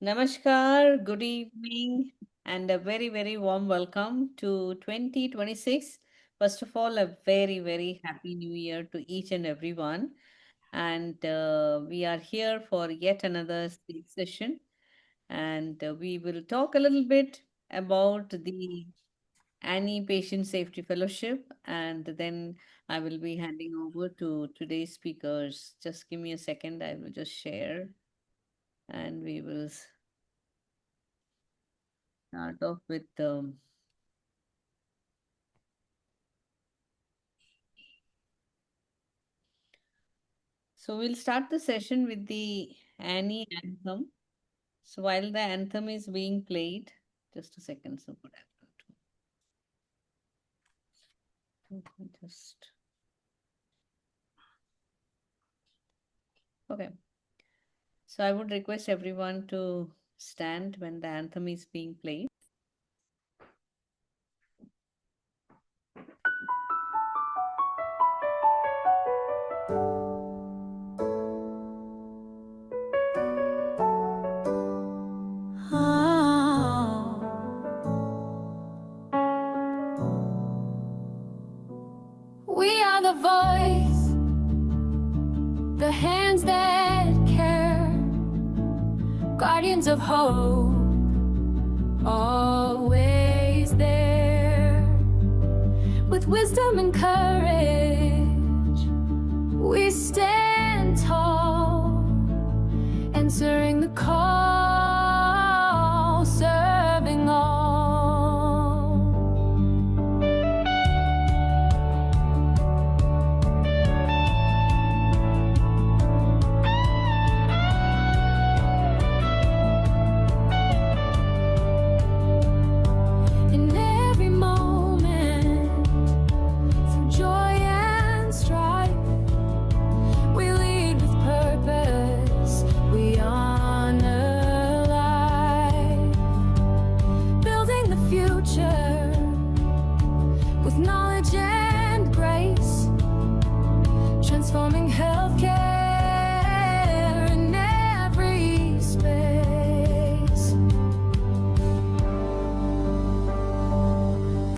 Namaskar, good evening, and a very, very warm welcome to 2026. First of all, a very, very happy new year to each and everyone. And we are here for yet another session, and we will talk a little bit about the ANEI Patient Safety Fellowship, and then I will be handing over to today's speakers. Just give me a second, I will just share, and we will start off with so we'll start the session with the Annie anthem. So while the anthem is being played, just a second. So what happened just okay. So I would request everyone to stand when the anthem is being played. We are the voice, the hands that care, guardians of hope, always there. With wisdom and courage, we stand tall, answering the call, serving all. In every moment, through joy and strife, we lead with purpose, we honor life, building the future with knowledge and grace, transforming healthcare in every space.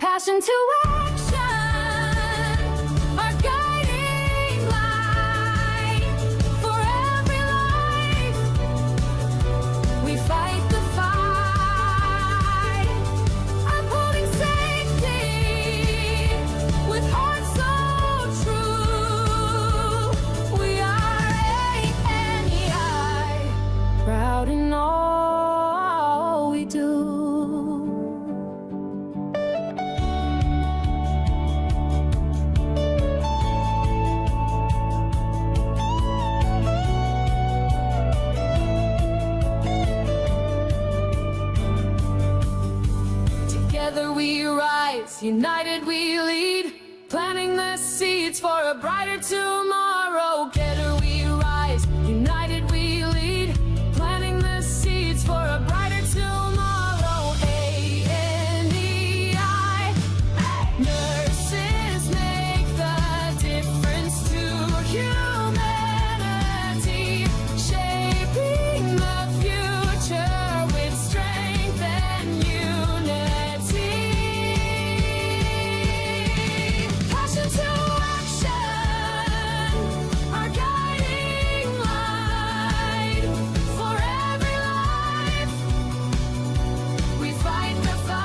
Passion to action, our guiding light. For every life, we fight the fight, upholding safety with hearts so true. We are ANEI, proud in all we do. Together we rise, united we lead, planting the seeds for a brighter tomorrow. Together we rise, united we lead, planting the seeds for a brighter tomorrow. ANEI, nurses make the difference to humanity, shaping the future with strength and unity. Passion to action, our guiding light. For every life, we fight the fight,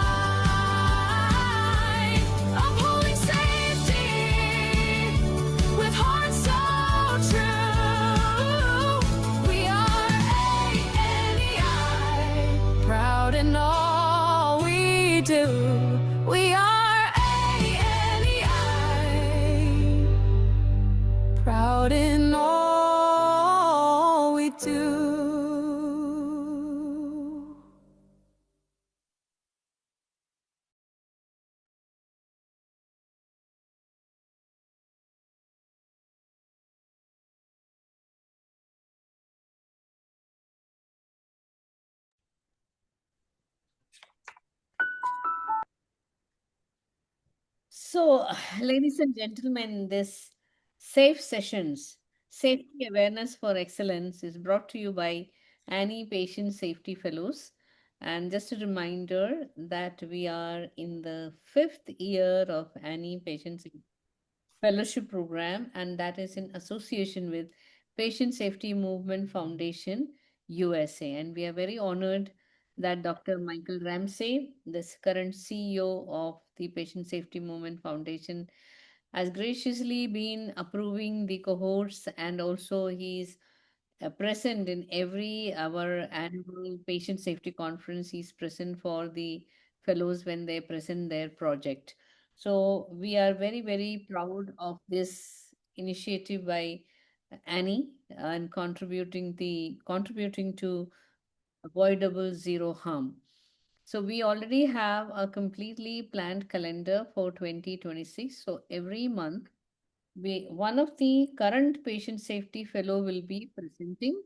upholding safety with hearts so true. We are ANEI, proud in all we do. We are ANEI, proud in all we do. So, ladies and gentlemen, this Safe Sessions, Safety Awareness for Excellence, is brought to you by ANEI Patient Safety Fellows. And just a reminder that we are in the fifth year of ANEI Patient Safety Fellowship Program, and that is in association with Patient Safety Movement Foundation USA. And we are very honored that Dr. Michael Ramsey, the current CEO of the Patient Safety Movement Foundation, has graciously been approving the cohorts, and also he's present in every our annual patient safety conference. He's present for the fellows when they present their project. So we are very, very proud of this initiative by Annie and contributing to avoidable zero harm. So we already have a completely planned calendar for 2026. So every month one of the current patient safety fellow will be presenting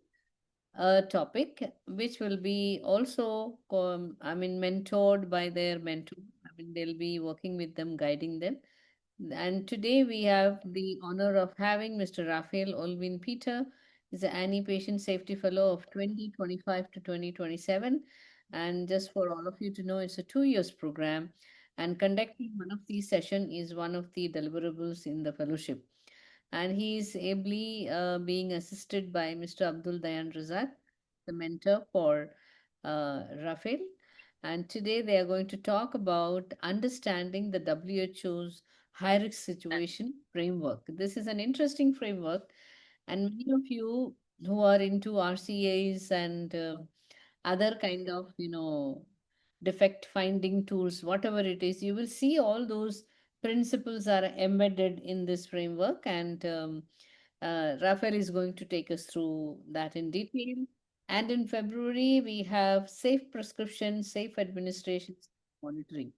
a topic which will be also mentored by their mentor. I mean, they'll be working with them, guiding them. And today we have the honor of having Mr. Raphael Olvin Peter. He's the ANI Patient Safety Fellow of 2025 to 2027. And just for all of you to know, it's a 2 years program. And conducting one of these sessions is one of the deliverables in the fellowship. And he is ably being assisted by Mr. Abdul Dayan Razak, the mentor for Raphael. And today they are going to talk about understanding the WHO's high risk situation framework. This is an interesting framework, and many of you who are into RCAs and other kind of defect finding tools, whatever it is, you will see all those principles are embedded in this framework, and Raphael is going to take us through that in detail. And in February, we have safe prescription, safe administration, monitoring.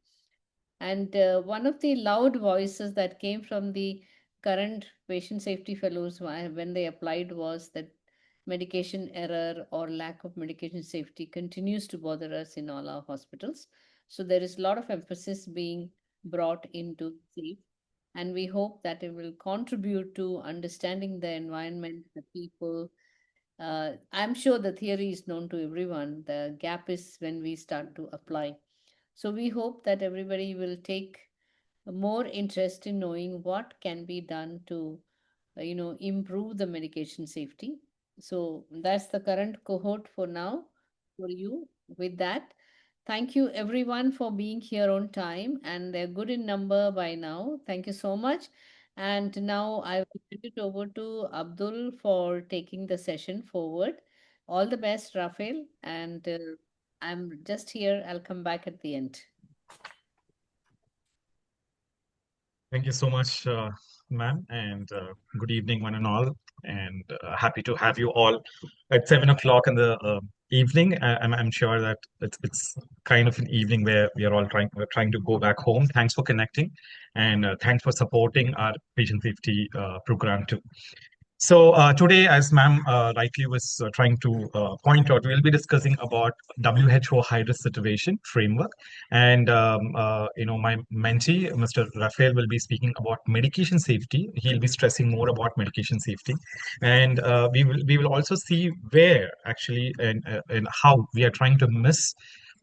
And one of the loud voices that came from the current patient safety fellows when they applied was that medication error or lack of medication safety continues to bother us in all our hospitals. So there is a lot of emphasis being brought into safe, and we hope that it will contribute to understanding the environment, the people. I'm sure the theory is known to everyone. The gap is when we start to apply. So we hope that everybody will take more interest in knowing what can be done to, improve the medication safety. So that's the current cohort for now for you. With that, thank you everyone for being here on time, and they're good in number by now. Thank you so much. And now I will hand it over to Abdul for taking the session forward. All the best, Rafael. And I'm just here. I'll come back at the end. Thank you so much, ma'am, and good evening, one and all. And happy to have you all at 7 o'clock in the evening. I'm sure that it's kind of an evening where we're trying to go back home. Thanks for connecting, and thanks for supporting our patient safety program too. So today, as ma'am rightly was trying to point out, we'll be discussing about WHO high-risk situation framework, and my mentee, Mr. Raphael, will be speaking about medication safety. He'll be stressing more about medication safety, and we will also see where actually and how we are trying to miss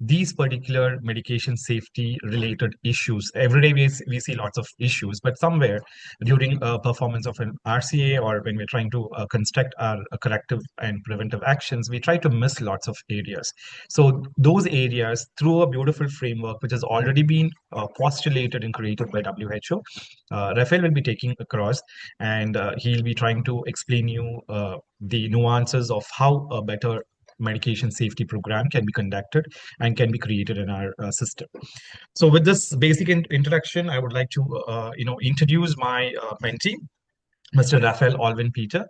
these particular medication safety related issues. Every day we see lots of issues, but somewhere during performance of an RCA or when we're trying to construct our corrective and preventive actions, we try to miss lots of areas. So those areas, through a beautiful framework which has already been postulated and created by WHO, Rafael will be taking across, and he'll be trying to explain you the nuances of how a better medication safety program can be conducted and can be created in our system. So with this basic introduction, I would like to introduce my mentee, Mr. Raphael Alvin Peter.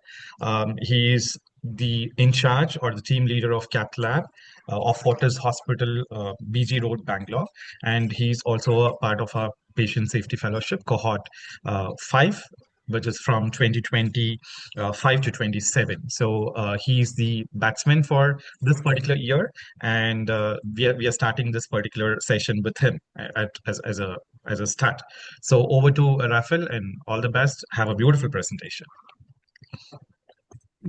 He is the in charge or the team leader of Cath Lab of Fortis Hospital, BG Road, Bangalore. And he's also a part of our Patient Safety Fellowship, cohort 5, which is from 2025 to 27. So he's the batsman for this particular year. And we are starting this particular session with him as a start. So over to Raphael, and all the best. Have a beautiful presentation.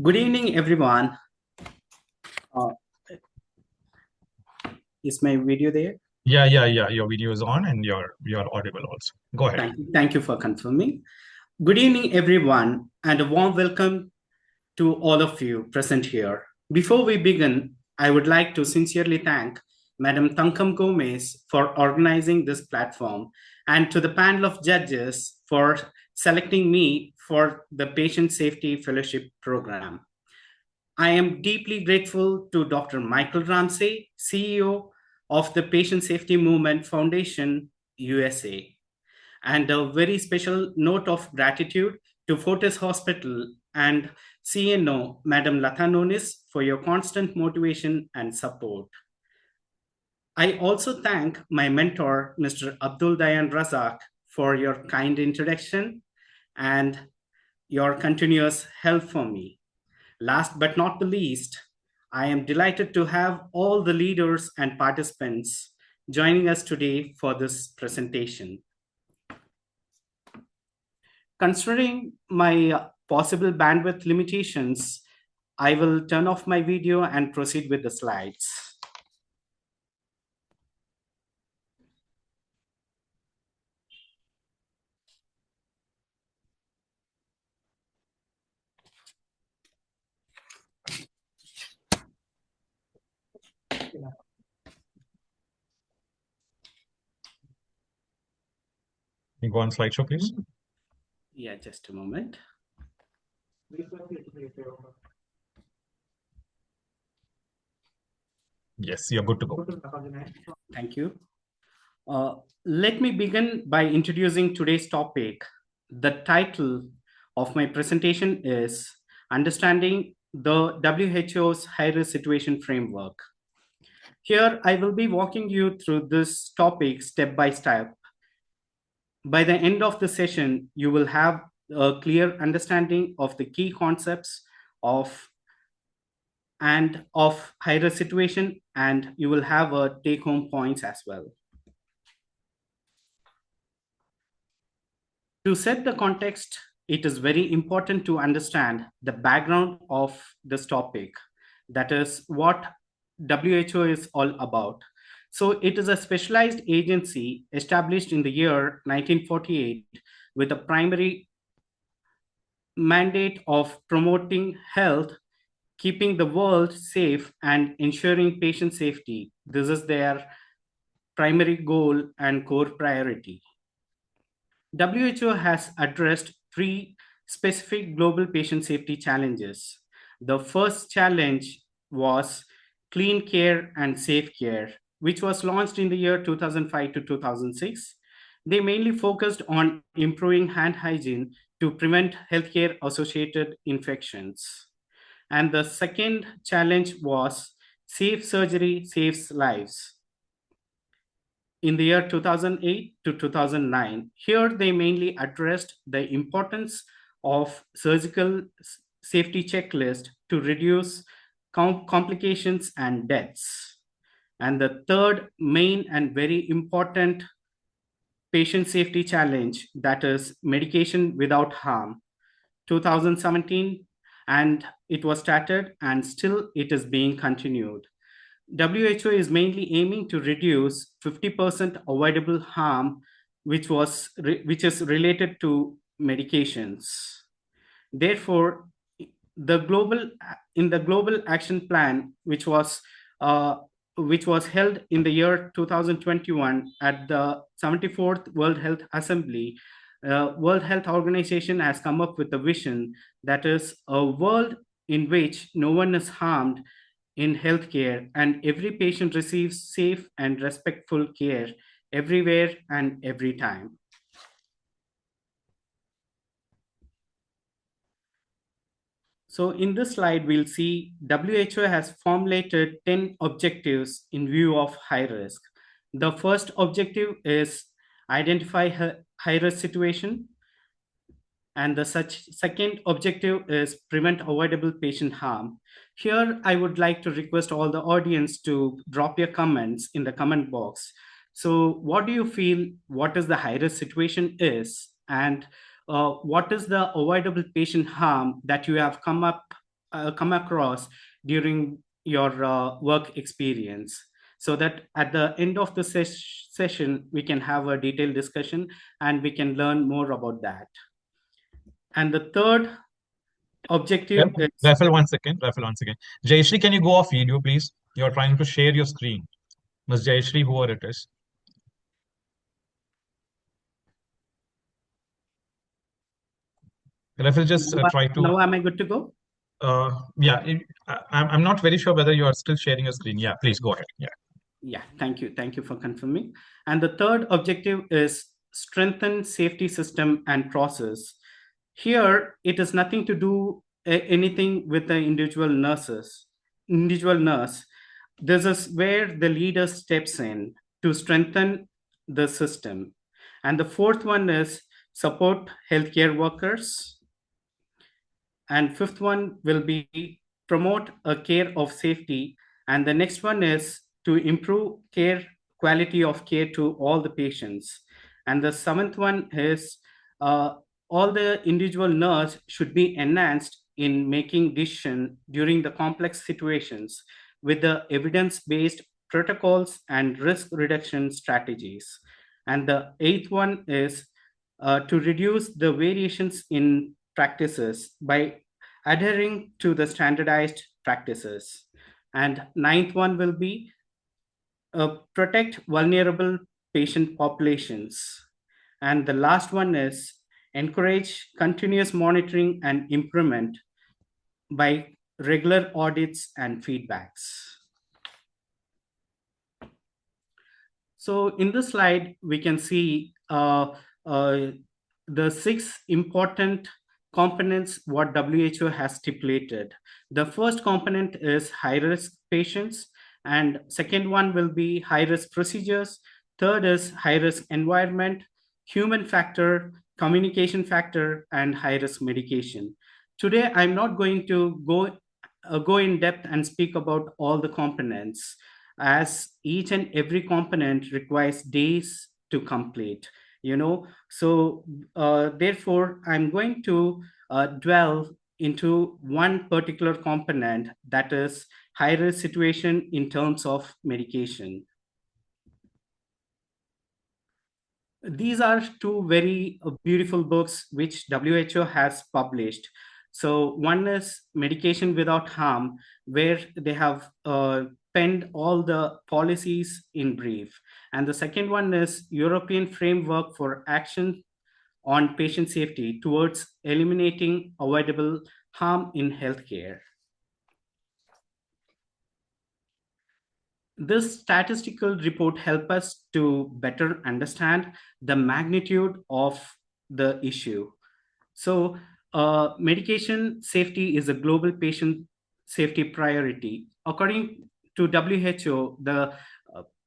Good evening, everyone. Is my video there? Yeah. Your video is on and you're audible also. Go ahead. Thank you for confirming. Good evening, everyone, and a warm welcome to all of you present here. Before we begin, I would like to sincerely thank Madam Tankam Gomez for organizing this platform and to the panel of judges for selecting me for the Patient Safety Fellowship Program. I am deeply grateful to Dr. Michael Ramsey, CEO of the Patient Safety Movement Foundation, USA, and a very special note of gratitude to Fortis Hospital and CNO, Madam Lata Nonis, for your constant motivation and support. I also thank my mentor, Mr. Abdul Dayan Razak, for your kind introduction and your continuous help for me. Last but not the least, I am delighted to have all the leaders and participants joining us today for this presentation. Considering my possible bandwidth limitations, I will turn off my video and proceed with the slides. You go on slideshow, please. Yeah, just a moment. Yes, you're good to go. Thank you. Let me begin by introducing today's topic. The title of my presentation is Understanding the WHO's High-Risk Situation Framework. Here, I will be walking you through this topic step by step. By the end of the session, you will have a clear understanding of the key concepts of high-risk situation, and you will have a take-home points as well. To set the context, it is very important to understand the background of this topic. That is what WHO is all about. So it is a specialized agency established in the year 1948 with a primary mandate of promoting health, keeping the world safe, and ensuring patient safety. This is their primary goal and core priority. WHO has addressed three specific global patient safety challenges. The first challenge was clean care and safe care, which was launched in the year 2005 to 2006. They mainly focused on improving hand hygiene to prevent healthcare associated infections. And the second challenge was safe surgery saves lives. In the year 2008 to 2009, here they mainly addressed the importance of surgical safety checklist to reduce complications and deaths. And the third main and very important patient safety challenge, that is medication without harm, 2017, and it was started and still it is being continued. WHO is mainly aiming to reduce 50% avoidable harm, which is related to medications. Therefore, in the global action plan, which was held in the year 2021 at the 74th World Health Assembly, World Health Organization has come up with a vision that is a world in which no one is harmed in healthcare and every patient receives safe and respectful care everywhere and every time. So in this slide, we'll see WHO has formulated 10 objectives in view of high risk. The first objective is identify high risk situation. And the second objective is prevent avoidable patient harm. Here, I would like to request all the audience to drop your comments in the comment box. So what do you feel, what is the high risk situation is, and what is the avoidable patient harm that you have come across during your work experience? so that at the end of the session, we can have a detailed discussion and we can learn more about that. And the third objective is... Rafael, one second. Rafael, one second. Jayashri, can you go off video, please? You're trying to share your screen. Ms. Jayashri, whoever it is. Rafael, just try to... Now am I good to go? Yeah, I'm not very sure whether you are still sharing your screen. Yeah, please go ahead. Yeah. Yeah, thank you. Thank you for confirming. And the third objective is strengthen safety system and process. Here, it is nothing to do anything with the individual nurse. This is where the leader steps in to strengthen the system. And the fourth one is support healthcare workers. And fifth one will be promote a care of safety. And the next one is to improve quality of care to all the patients. And the seventh one is all the individual nurse should be enhanced in making decision during the complex situations with the evidence-based protocols and risk reduction strategies. And the eighth one is to reduce the variations in practices by adhering to the standardized practices. And ninth one will be protect vulnerable patient populations. And the last one is encourage continuous monitoring and improvement by regular audits and feedbacks. So in this slide, we can see the 6 important components what WHO has stipulated. The first component is high-risk patients, and second one will be high-risk procedures. Third is high-risk environment, human factor, communication factor, and high-risk medication. Today, I'm not going to go in depth and speak about all the components, as each and every component requires days to complete. So therefore, I'm going to dwell into one particular component, that is high-risk situation in terms of medication. These are 2 very beautiful books which WHO has published. So one is Medication Without Harm, where they have penned all the policies in brief. And the second one is European Framework for Action on Patient Safety towards Eliminating Avoidable Harm in Healthcare. This statistical report helps us to better understand the magnitude of the issue. So medication safety is a global patient safety priority. According to WHO,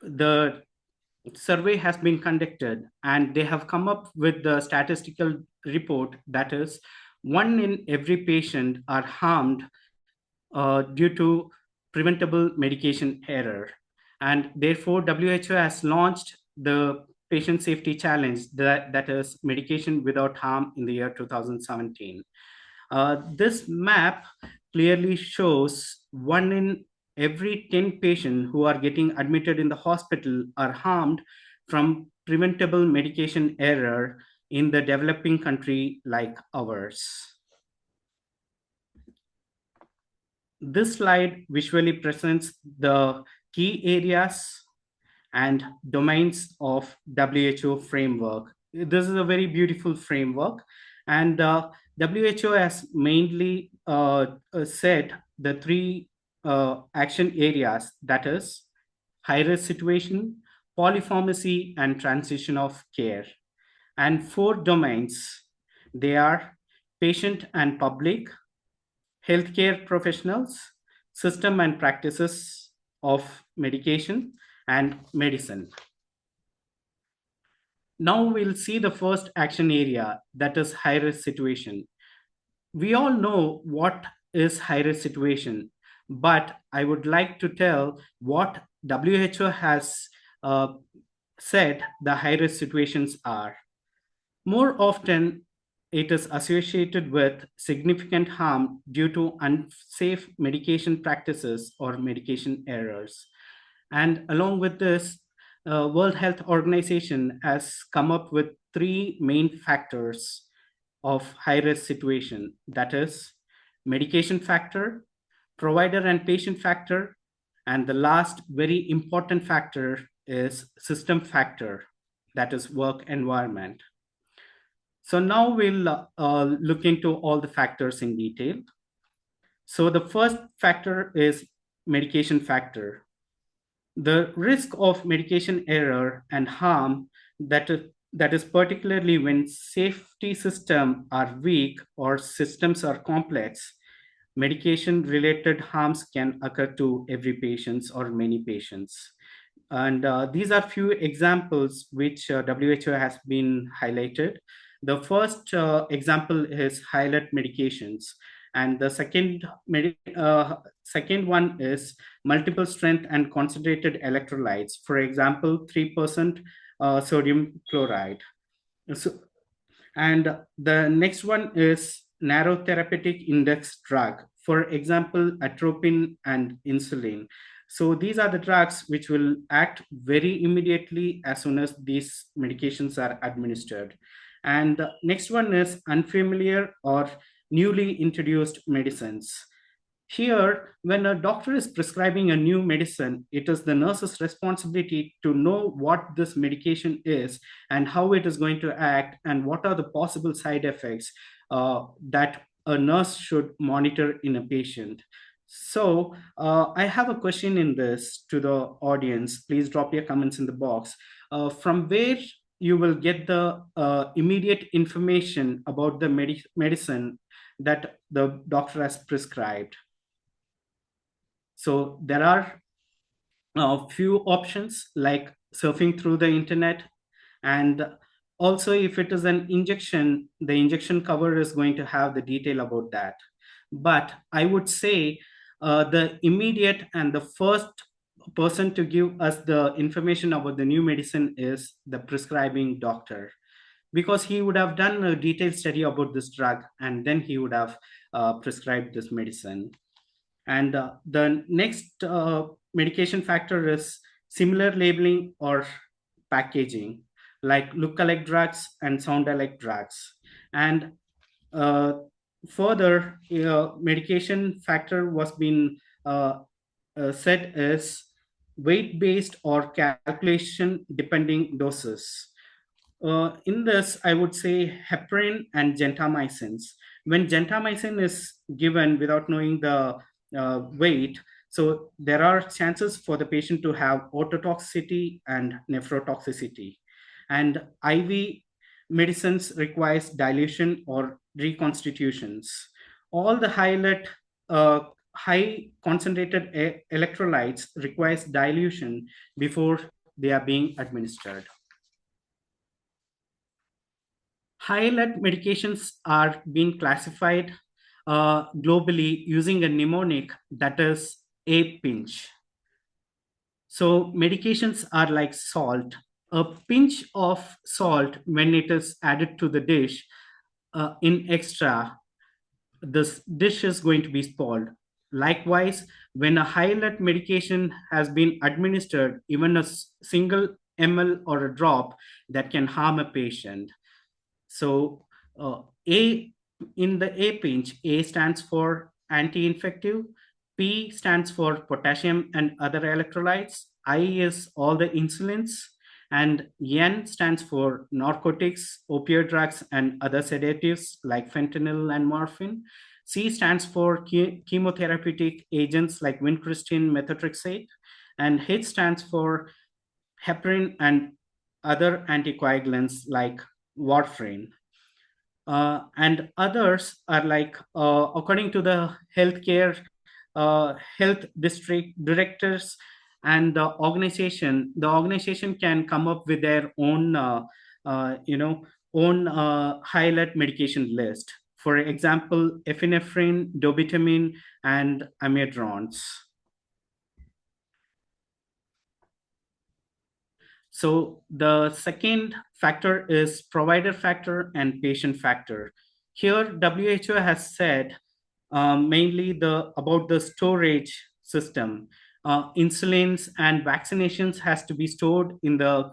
the survey has been conducted and they have come up with the statistical report that is 1 in every patient are harmed due to preventable medication error. And therefore, WHO has launched the patient safety challenge that is Medication Without Harm in the year 2017. This map clearly shows 1 in every 10 patients who are getting admitted in the hospital are harmed from preventable medication error in the developing country like ours. This slide visually presents the key areas and domains of WHO framework. This is a very beautiful framework, and WHO has mainly said the 3 action areas, that is high-risk situation, polypharmacy, and transition of care. And 4 domains, they are patient and public, healthcare professionals, system and practices of medication, and medicine. Now we'll see the first action area, that is high-risk situation. We all know what is high-risk situation, but I would like to tell what WHO has said the high-risk situations are. More often, it is associated with significant harm due to unsafe medication practices or medication errors. And along with this, World Health Organization has come up with three main factors of high risk situation, that is medication factor, provider and patient factor, and the last very important factor is system factor, that is work environment. So now we'll look into all the factors in detail. So the first factor is medication factor. The risk of medication error and harm, that is particularly when safety systems are weak or systems are complex, medication related harms can occur to every patient or many patients. And these are few examples which WHO has been highlighted. The first example is highlight medications, and the second one is multiple strength and concentrated electrolytes. For example, 3% sodium chloride. So, and the next one is narrow therapeutic index drug, for example, atropine and insulin. So these are the drugs which will act very immediately as soon as these medications are administered. And the next one is unfamiliar or newly introduced medicines. Here, when a doctor is prescribing a new medicine, it is the nurse's responsibility to know what this medication is and how it is going to act and what are the possible side effects that a nurse should monitor in a patient. So, I have a question in this to the audience. Please drop your comments in the box. From where you will get the immediate information about the medicine that the doctor has prescribed? So there are a few options like surfing through the internet, and also if it is an injection, the injection cover is going to have the detail about that. But I would say the immediate and the first person to give us the information about the new medicine is the prescribing doctor, because he would have done a detailed study about this drug and then he would have prescribed this medicine. And the next medication factor is similar labeling or packaging, like look-alike drugs and sound-alike drugs. And further, medication factor was being said is weight-based or calculation depending doses. In this, I would say heparin and gentamicin. When gentamicin is given without knowing the weight, so there are chances for the patient to have ototoxicity and nephrotoxicity. And IV medicines requires dilution or reconstitutions. All the high concentrated electrolytes requires dilution before they are being administered. High-lead medications are being classified globally using a mnemonic that is a pinch. So medications are like salt. A pinch of salt, when it is added to the dish in extra, this dish is going to be spoiled. Likewise, when a high-lead medication has been administered, even a single ml or a drop, that can harm a patient. So A, in the A pinch, A stands for anti-infective, P stands for potassium and other electrolytes, I is all the insulins, and N stands for narcotics, opioid drugs, and other sedatives like fentanyl and morphine. C stands for chemotherapeutic agents like vincristine, methotrexate, and H stands for heparin and other anticoagulants like warfarin. And others are like, according to the health district directors and the organization can come up with their own, high-lead medication list. For example, epinephrine, dobutamine, and amiodarons. So the second factor is provider factor and patient factor. Here, WHO has said mainly about the storage system. insulins and vaccinations has to be stored in the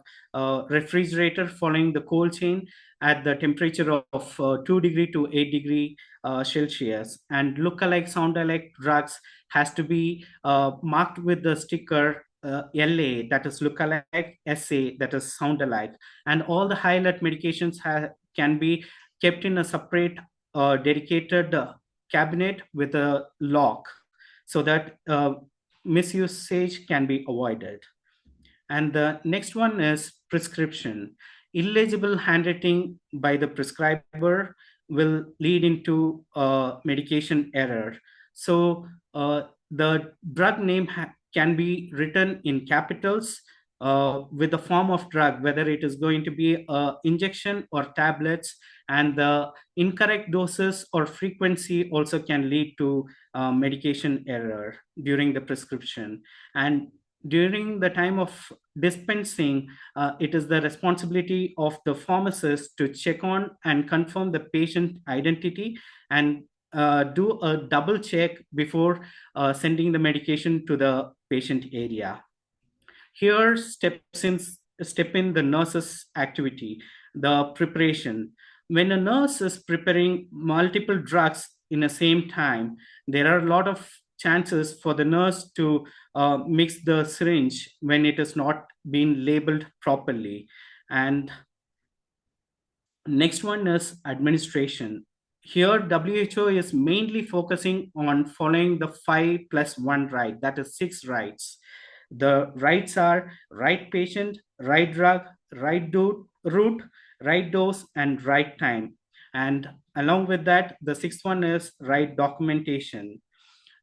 refrigerator following the cold chain at the temperature of 2 degree to 8 degree Celsius. And look-alike, sound-alike drugs has to be marked with the sticker LA, that is look-alike, SA, that is sound-alike. And all the high alert medications can be kept in a separate dedicated cabinet with a lock, so that misusage can be avoided. And the next one is prescription. Illegible handwriting by the prescriber will lead into medication error. So the drug name can be written in capitals with the form of drug, whether it is going to be injection or tablets, and the incorrect doses or frequency also can lead to medication error during the prescription. And during the time of dispensing, it is the responsibility of the pharmacist to check on and confirm the patient identity and do a double check before sending the medication to the patient area. Here step in the nurse's activity, the preparation. When a nurse is preparing multiple drugs in the same time, there are a lot of chances for the nurse to mix the syringe when it is not being labeled properly. And next one is administration. Here, WHO is mainly focusing on following the 5+1 right, that is 6 rights. The rights are right patient, right drug, right route, right dose, and right time. And along with that, the sixth one is right documentation.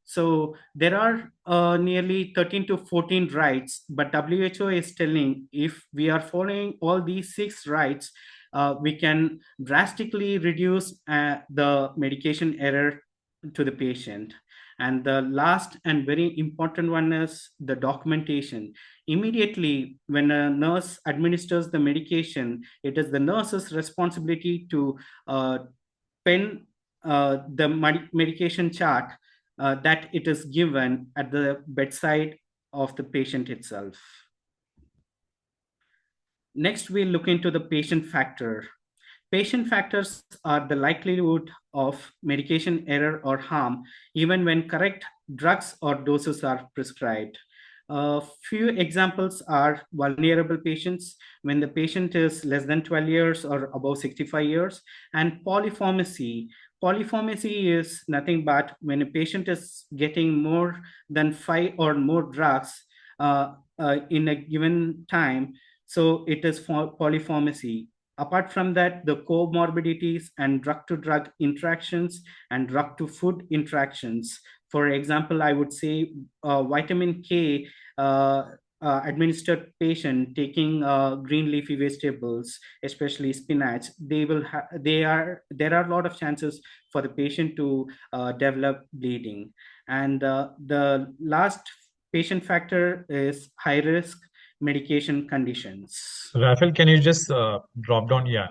So there are nearly 13 to 14 rights, but WHO is telling if we are following all these 6 rights, we can drastically reduce the medication error to the patient. And the last and very important one is the documentation. Immediately when a nurse administers the medication, it is the nurse's responsibility to pen the medication chart that it is given at the bedside of the patient itself. Next, we'll look into the patient factor. Patient factors are the likelihood of medication error or harm, even when correct drugs or doses are prescribed. A few examples are vulnerable patients, when the patient is less than 12 years or above 65 years, and polypharmacy. Polypharmacy is nothing but when a patient is getting more than 5 or more drugs in a given time, so it is for polypharmacy. Apart from that, the comorbidities and drug-to-drug interactions and drug-to-food interactions. For example, I would say vitamin K administered patient taking green leafy vegetables, especially spinach, there are a lot of chances for the patient to develop bleeding. And the last patient factor is high risk medication conditions. Rafael, can you just drop down? Yeah,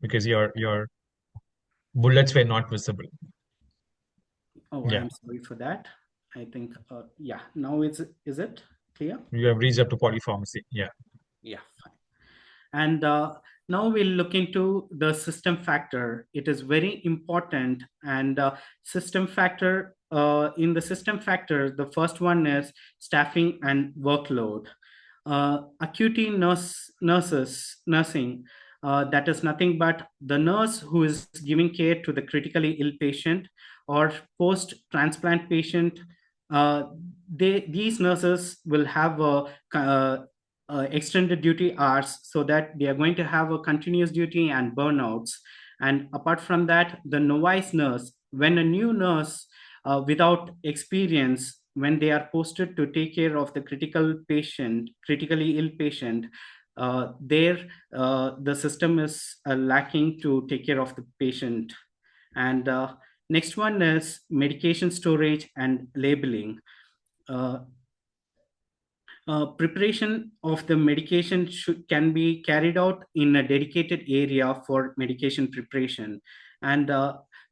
because your bullets were not visible. Oh, Yeah, I'm sorry for that. I think, yeah, now is it clear? you have reached up to polypharmacy. Yeah. Yeah, fine. And now we'll look into the system factor. It is very important. And system factor, in the system factor, the first one is staffing and workload. Acuity nursing, that is nothing but the nurse who is giving care to the critically ill patient or post-transplant patient. These nurses will have extended duty hours, so that they are going to have a continuous duty and burnouts. And apart from that, the novice nurse, when a new nurse without experience, when they are posted to take care of the critically ill patient, the system is lacking to take care of the patient. And next one is medication storage and labeling. Preparation of the medication can be carried out in a dedicated area for medication preparation. And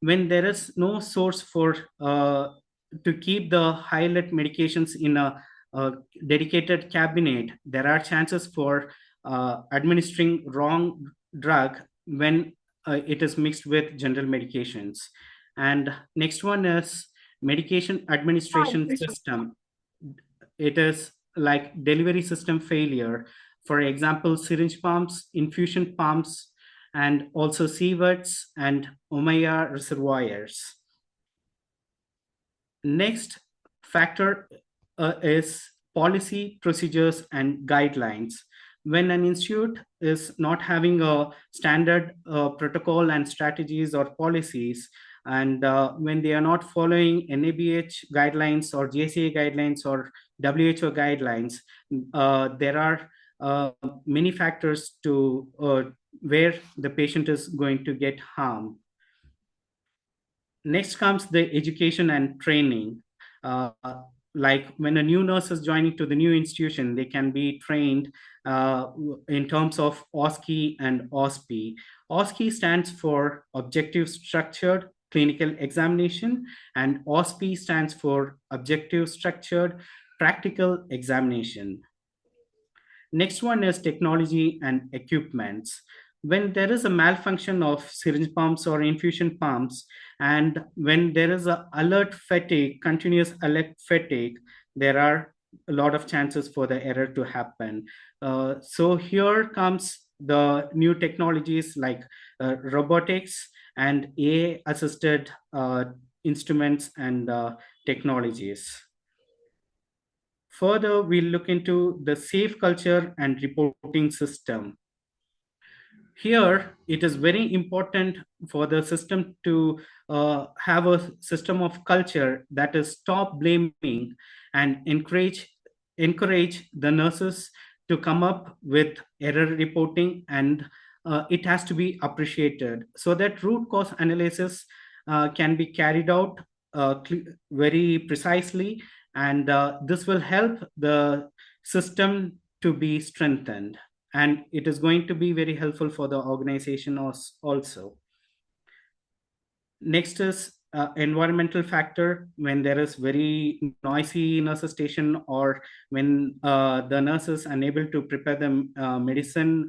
when there is no source for to keep the high alert medications in a dedicated cabinet, there are chances for administering wrong drug when it is mixed with general medications. And next one is medication administration system. It is like delivery system failure. For example, syringe pumps, infusion pumps, and also sieverts and Omeya reservoirs. Next factor is policy, procedures, and guidelines. When an institute is not having a standard protocol and strategies or policies, and when they are not following NABH guidelines or JCA guidelines or WHO guidelines, there are many factors to where the patient is going to get harm. Next comes the education and training. Like when a new nurse is joining to the new institution, they can be trained in terms of OSCE and OSPE. OSCE stands for Objective Structured Clinical Examination, and OSPE stands for Objective Structured Practical Examination. Next one is technology and equipments. When there is a malfunction of syringe pumps or infusion pumps, and when there is a alert fatigue, continuous alert fatigue, there are a lot of chances for the error to happen. So here comes the new technologies like robotics and AI-assisted instruments and technologies. Further, we'll look into the safe culture and reporting system. Here, it is very important for the system to have a system of culture that is stop blaming and encourage the nurses to come up with error reporting, and it has to be appreciated so that root cause analysis can be carried out very precisely, and this will help the system to be strengthened, and it is going to be very helpful for the organization also. Next is environmental factor. When there is very noisy nurse station, or when the nurse is unable to prepare the medicine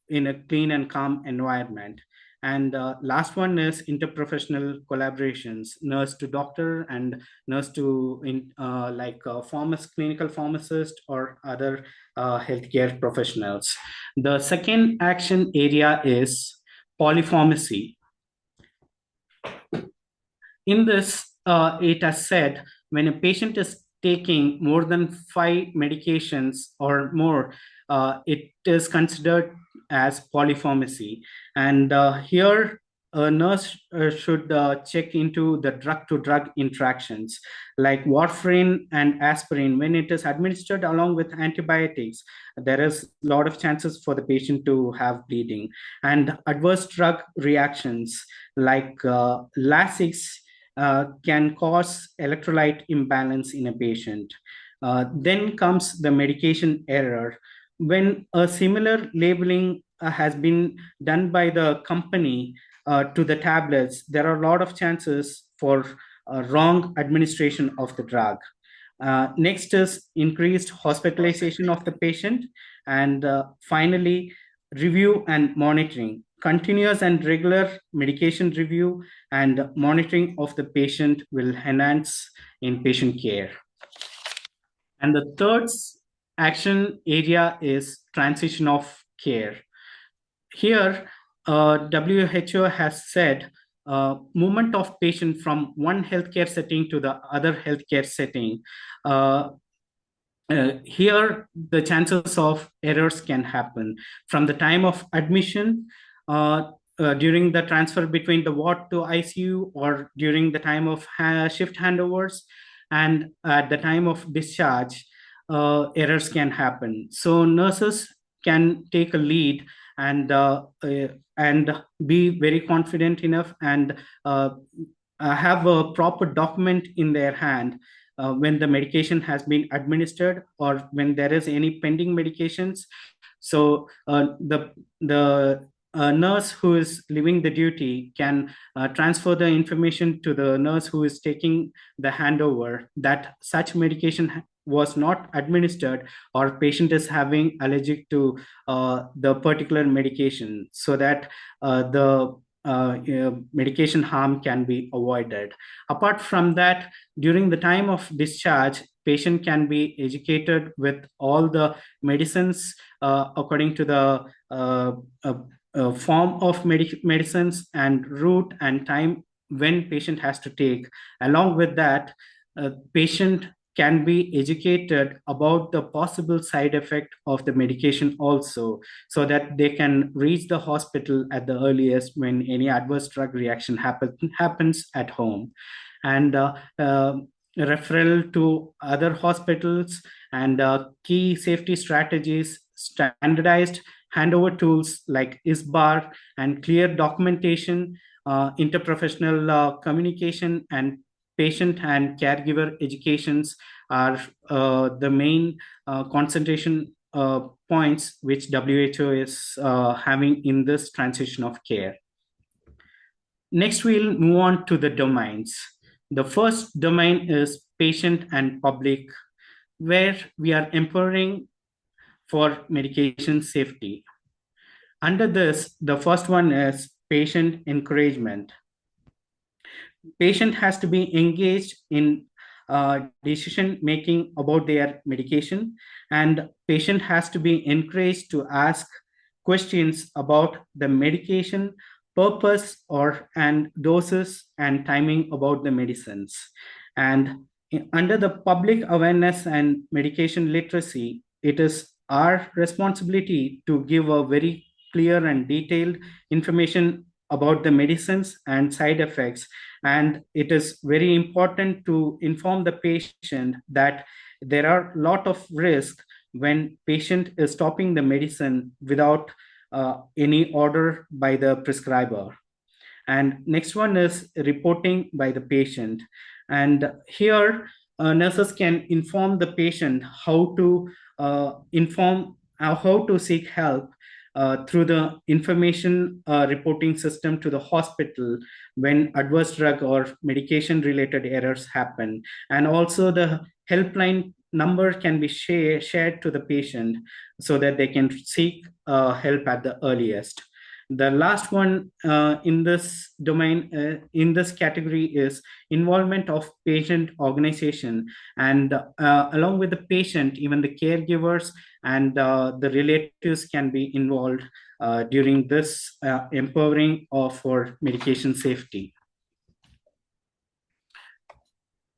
in a clean and calm environment. And last one is interprofessional collaborations, nurse to doctor and nurse to clinical pharmacist or other healthcare professionals. The second action area is polypharmacy. In this, it has said when a patient is taking more than 5 medications or more, it is considered as polypharmacy. And here, a nurse should check into the drug-to-drug interactions, like warfarin and aspirin. When it is administered along with antibiotics, there is a lot of chances for the patient to have bleeding. And adverse drug reactions like Lasix can cause electrolyte imbalance in a patient. Then comes the medication error. When a similar labeling has been done by the company to the tablets, there are a lot of chances for wrong administration of the drug. Next is increased hospitalization of the patient. And finally, review and monitoring. Continuous and regular medication review and monitoring of the patient will enhance in patient care. And the third action area is transition of care. Here, WHO has said movement of patient from one healthcare setting to the other healthcare setting. Here, the chances of errors can happen from the time of admission, during the transfer between the ward to ICU, or during the time of shift handovers, and at the time of discharge, errors can happen. So nurses can take a lead and be very confident enough and have a proper document in their hand when the medication has been administered or when there is any pending medications. So the nurse who is leaving the duty can transfer the information to the nurse who is taking the handover that such medication was not administered, or patient is having allergic to the particular medication, so that the medication harm can be avoided. Apart from that, during the time of discharge, patient can be educated with all the medicines according to the form of medicines and route and time when patient has to take. Along with that, patient can be educated about the possible side effect of the medication also, so that they can reach the hospital at the earliest when any adverse drug reaction happens at home. And referral to other hospitals, and key safety strategies, standardized handover tools like ISBAR, and clear documentation, interprofessional communication, and patient and caregiver educations are the main concentration points which WHO is having in this transition of care. Next, we'll move on to the domains. The first domain is patient and public, where we are empowering for medication safety. Under this, the first one is patient encouragement. Patient has to be engaged in decision making about their medication, and patient has to be encouraged to ask questions about the medication purpose or and doses and timing about the medicines. And under the public awareness and medication literacy, it is our responsibility to give a very clear and detailed information about the medicines and side effects. And it is very important to inform the patient that there are a lot of risk when patient is stopping the medicine without any order by the prescriber. And next one is reporting by the patient. And here, nurses can inform the patient how to how to seek help through the information reporting system to the hospital when adverse drug or medication related errors happen. And also the helpline number can be shared to the patient so that they can seek help at the earliest. The last one in this domain, in this category, is involvement of patient organization. And along with the patient, even the caregivers and the relatives can be involved during this empowering for medication safety.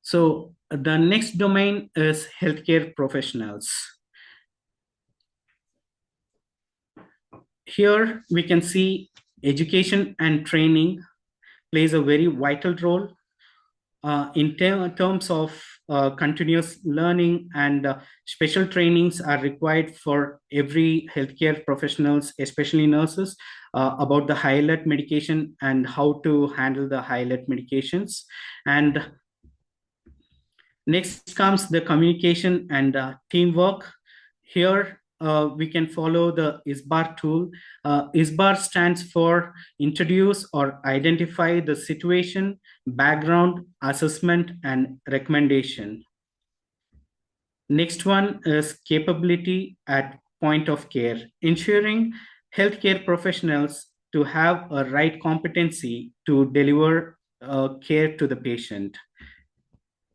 So the next domain is healthcare professionals. Here we can see education and training plays a very vital role in terms of continuous learning, and special trainings are required for every healthcare professionals, especially nurses, about the high alert medication and how to handle the high alert medications. And next comes the communication and teamwork. Here we can follow the ISBAR tool. ISBAR stands for introduce or identify the situation, background, assessment, and recommendation. Next one is capability at point of care, ensuring healthcare professionals to have a right competency to deliver care to the patient.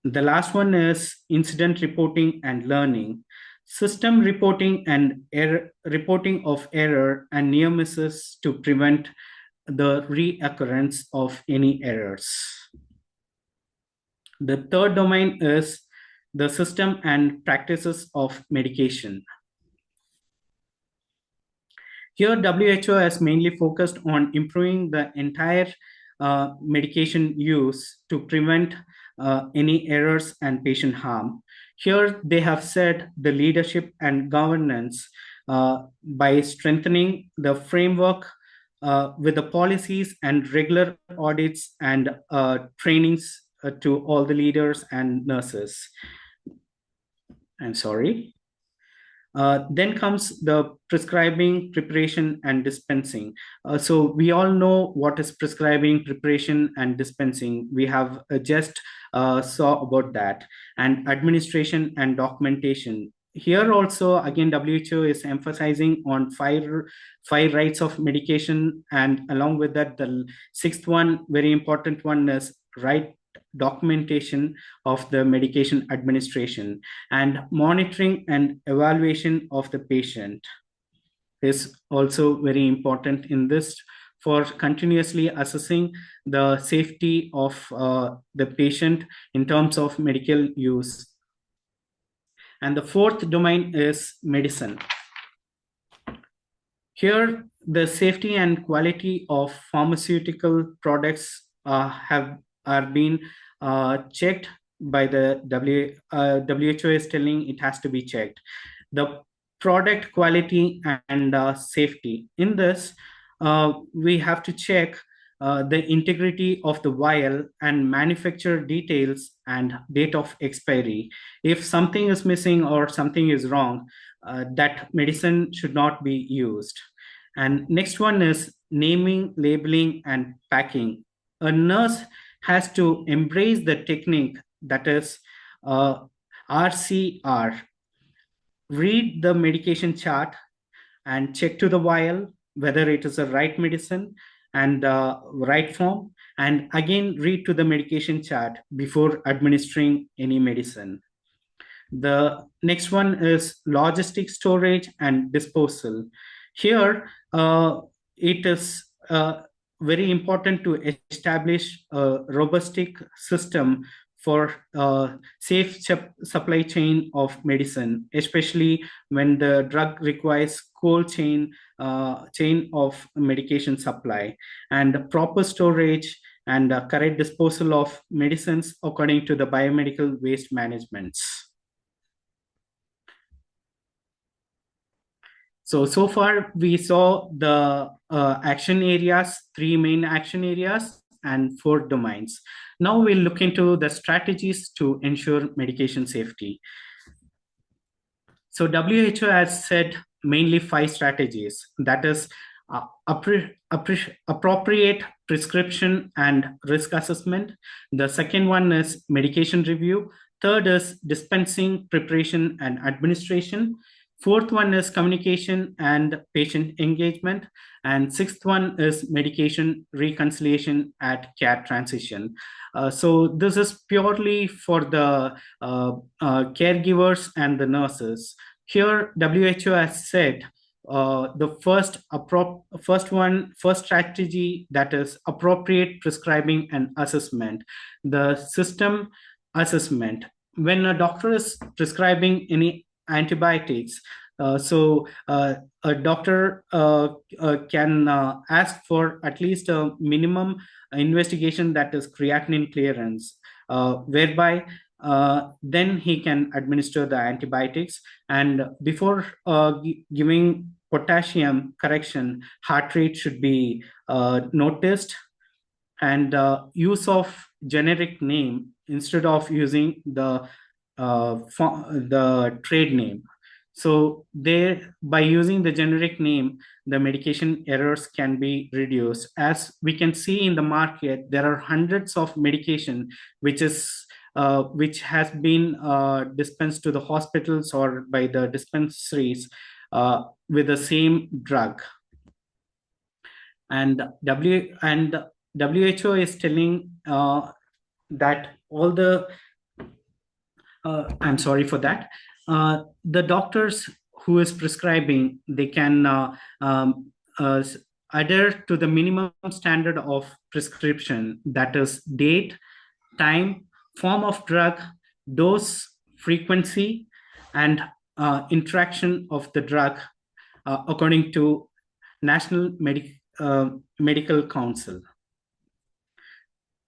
The last one is incident reporting and learning. System reporting and reporting of error and near misses to prevent the reoccurrence of any errors. The third domain is the system and practices of medication. Here, WHO has mainly focused on improving the entire medication use to prevent any errors and patient harm. Here, they have said the leadership and governance by strengthening the framework with the policies and regular audits and trainings to all the leaders and nurses. I'm sorry. Then comes the prescribing, preparation, and dispensing. So we all know what is prescribing, preparation, and dispensing. We have just saw about that. And administration and documentation. Here also, again, WHO is emphasizing on five rights of medication, and along with that, the sixth one, very important one, is right documentation of the medication administration, and monitoring and evaluation of the patient is also very important in this, for continuously assessing the safety of the patient in terms of medical use. And the fourth domain is medicine. Here, the safety and quality of pharmaceutical products are being checked by the WHO is telling it has to be checked. The product quality and safety. In this, we have to check the integrity of the vial and manufacturer details and date of expiry. If something is missing or something is wrong, that medicine should not be used. And next one is naming, labeling, and packing. A nurse has to embrace the technique that is RCR. Read the medication chart and check to the vial whether it is the right medicine and right form, and again read to the medication chart before administering any medicine. The next one is logistic storage and disposal. Here, it is very important to establish a robust system for safe supply chain of medicine, especially when the drug requires cold chain of medication supply, and proper storage and correct disposal of medicines according to the biomedical waste managements. So far we saw the action areas, 3 main action areas and 4 domains. Now we'll look into the strategies to ensure medication safety. So WHO has said mainly 5 strategies, that is appropriate prescription and risk assessment. The second one is medication review. Third is dispensing, preparation, and administration. Fourth one is communication and patient engagement. And sixth one is medication reconciliation at care transition. So this is purely for the caregivers and the nurses. Here, WHO has said the first strategy, that is appropriate prescribing and assessment. The system assessment. When a doctor is prescribing any antibiotics, a doctor can ask for at least a minimum investigation, that is creatinine clearance, whereby then he can administer the antibiotics. And before giving potassium correction, heart rate should be noticed, and use of generic name instead of using the trade name. So there, by using the generic name, the medication errors can be reduced. As we can see in the market, there are hundreds of medication which has been dispensed to the hospitals or by the dispensaries with the same drug. And WHO is telling that all the I'm sorry for that. The doctors who is prescribing, they can adhere to the minimum standard of prescription, that is date, time, form of drug, dose, frequency, and interaction of the drug according to National Medical Council.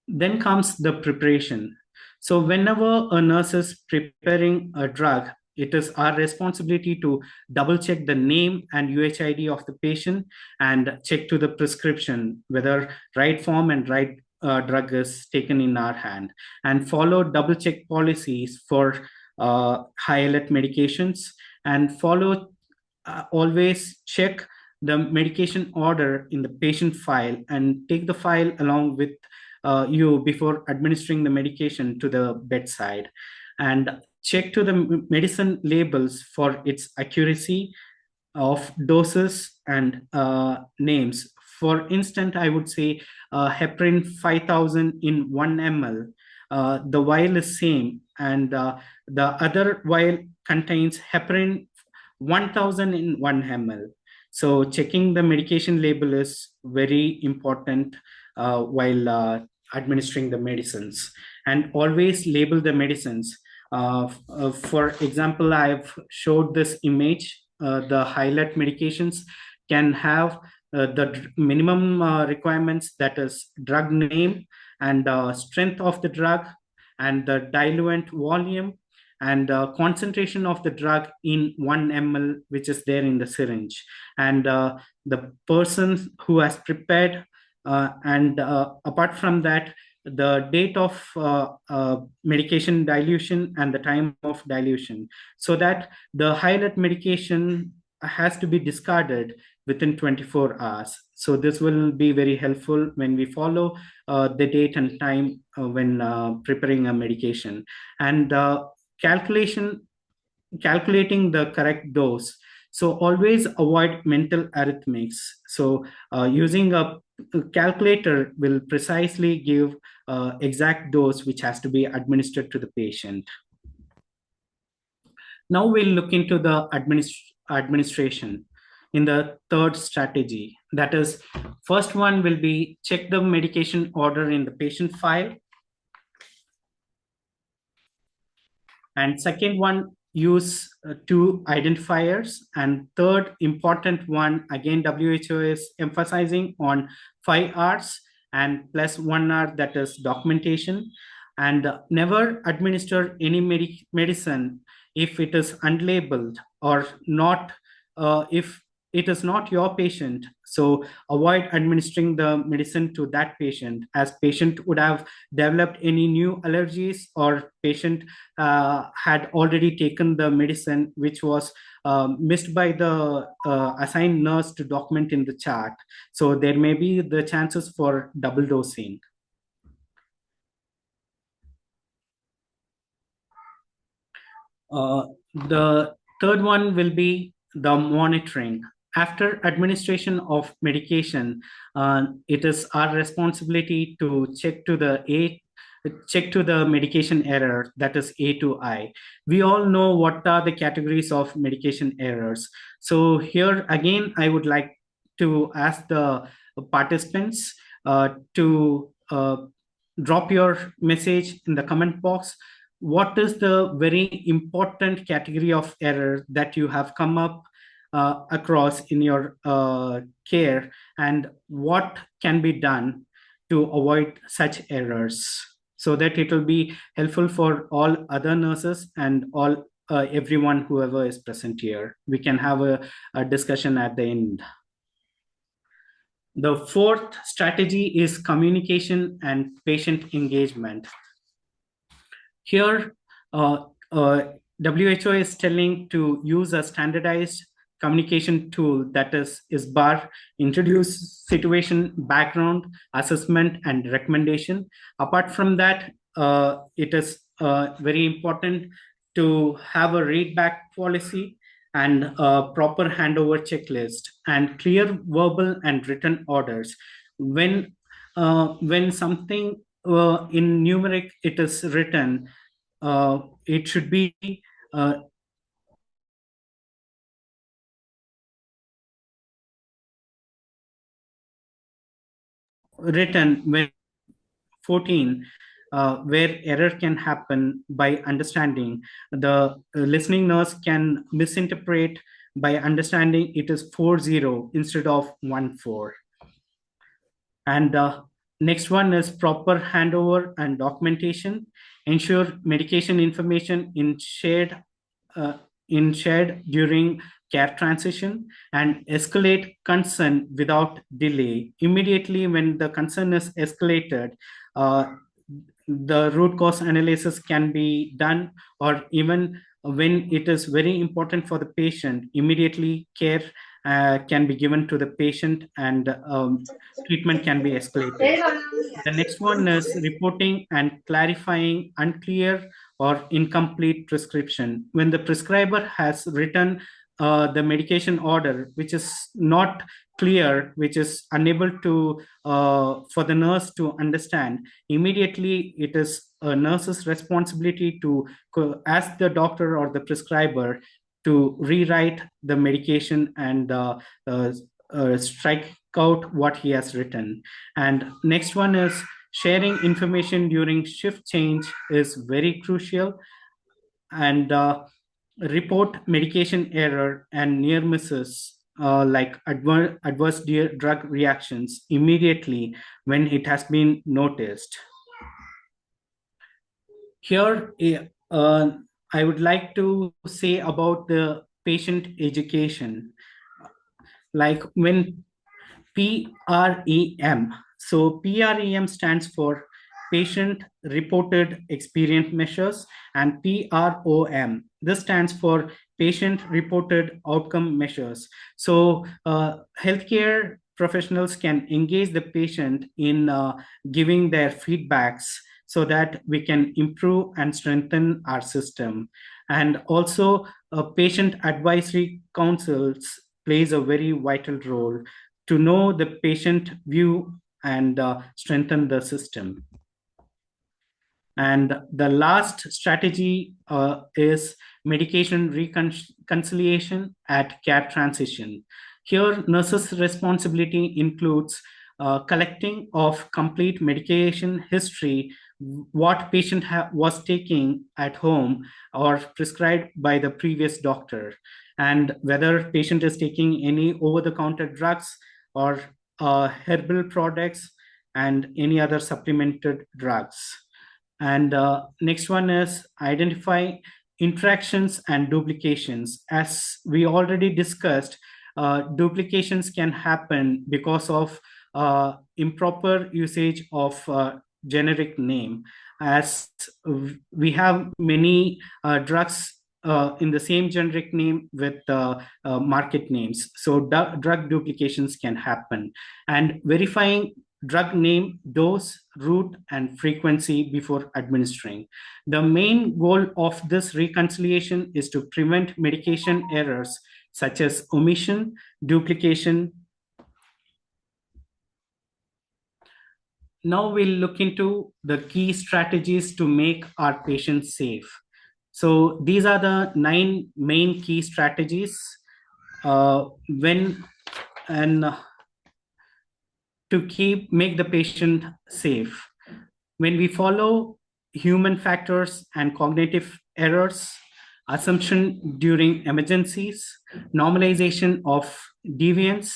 Then comes the preparation. So whenever a nurse is preparing a drug, it is our responsibility to double check the name and UHID of the patient and check to the prescription whether right form and right drug is taken in our hand, and follow double check policies for high alert medications, and always check the medication order in the patient file and take the file along with you before administering the medication to the bedside, and check to the medicine labels for its accuracy of doses and names. For instance, I would say heparin 5000 in 1 ml. The vial is same, and the other vial contains heparin 1000 in 1 ml. So checking the medication label is very important while administering the medicines, and always label the medicines. For example, I've showed this image. The highlight medications can have the minimum requirements, that is drug name and strength of the drug and the diluent volume and concentration of the drug in 1 ml, which is there in the syringe, and the person who has prepared, and apart from that, the date of medication dilution and the time of dilution, so that the highlight medication has to be discarded within 24 hours. So this will be very helpful when we follow the date and time when preparing a medication. And calculating the correct dose. So always avoid mental arithmetics. So using a calculator will precisely give exact dose which has to be administered to the patient. Now we'll look into the administration in the third strategy. That is, first one will be check the medication order in the patient file. And second one, use two identifiers. And third important one, again, WHO is emphasizing on 5 Rs and plus 1 R, that is documentation. And never administer any medicine if it is unlabeled or not, if it is not your patient. So avoid administering the medicine to that patient, as patient would have developed any new allergies, or patient had already taken the medicine which was missed by the assigned nurse to document in the chart. So there may be the chances for double dosing. The third one will be the monitoring. After administration of medication, it is our responsibility to check to the medication error, that is A to I. We all know what are the categories of medication errors. So here again, I would like to ask the participants to drop your message in the comment box. What is the very important category of error that you have come up across in your care, and what can be done to avoid such errors, so that it will be helpful for all other nurses and all everyone, whoever is present here. We can have a discussion at the end. The fourth strategy is communication and patient engagement. Here, WHO is telling to use a standardized communication tool, that is ISBAR, introduce situation, background, assessment, and recommendation. Apart from that, it is very important to have a read back policy and a proper handover checklist and clear verbal and written orders. When something in numeric it is written, it should be written when 14, where error can happen by understanding. The listening nurse can misinterpret by understanding it is 40 instead of 14. And next one is proper handover and documentation. Ensure medication information in shared during care transition, and escalate concern without delay. Immediately when the concern is escalated, the root cause analysis can be done, or even when it is very important for the patient, immediately care can be given to the patient, and treatment can be escalated. The next one is reporting and clarifying unclear or incomplete prescription. When the prescriber has written the medication order, which is not clear, which is unable to for the nurse to understand, immediately it is a nurse's responsibility to ask the doctor or the prescriber to rewrite the medication and uh, strike out what he has written. And next one is sharing information during shift change is very crucial. And report medication error and near misses, like adverse drug reactions, immediately when it has been noticed. Here, I would like to say about the patient education. Like when PREM. So PREM stands for Patient Reported Experience Measures, and PROM. This stands for Patient Reported Outcome Measures. So healthcare professionals can engage the patient in giving their feedbacks so that we can improve and strengthen our system. And also, patient advisory councils plays a very vital role to know the patient view and strengthen the system. And the last strategy is medication reconciliation at care transition. Here, nurses' responsibility includes collecting of complete medication history, what patient was taking at home or prescribed by the previous doctor, and whether patient is taking any over-the-counter drugs or herbal products and any other supplemented drugs. And next one is identify interactions and duplications. As we already discussed, duplications can happen because of improper usage of generic name, as we have many drugs in the same generic name with market names. So drug duplications can happen. And verifying drug name, dose, route, and frequency before administering. The main goal of this reconciliation is to prevent medication errors such as omission, duplication. Now we'll look into the key strategies to make our patients safe. So these are the 9 main key strategies to make the patient safe. When we follow human factors and cognitive errors, assumption during emergencies, normalization of deviance,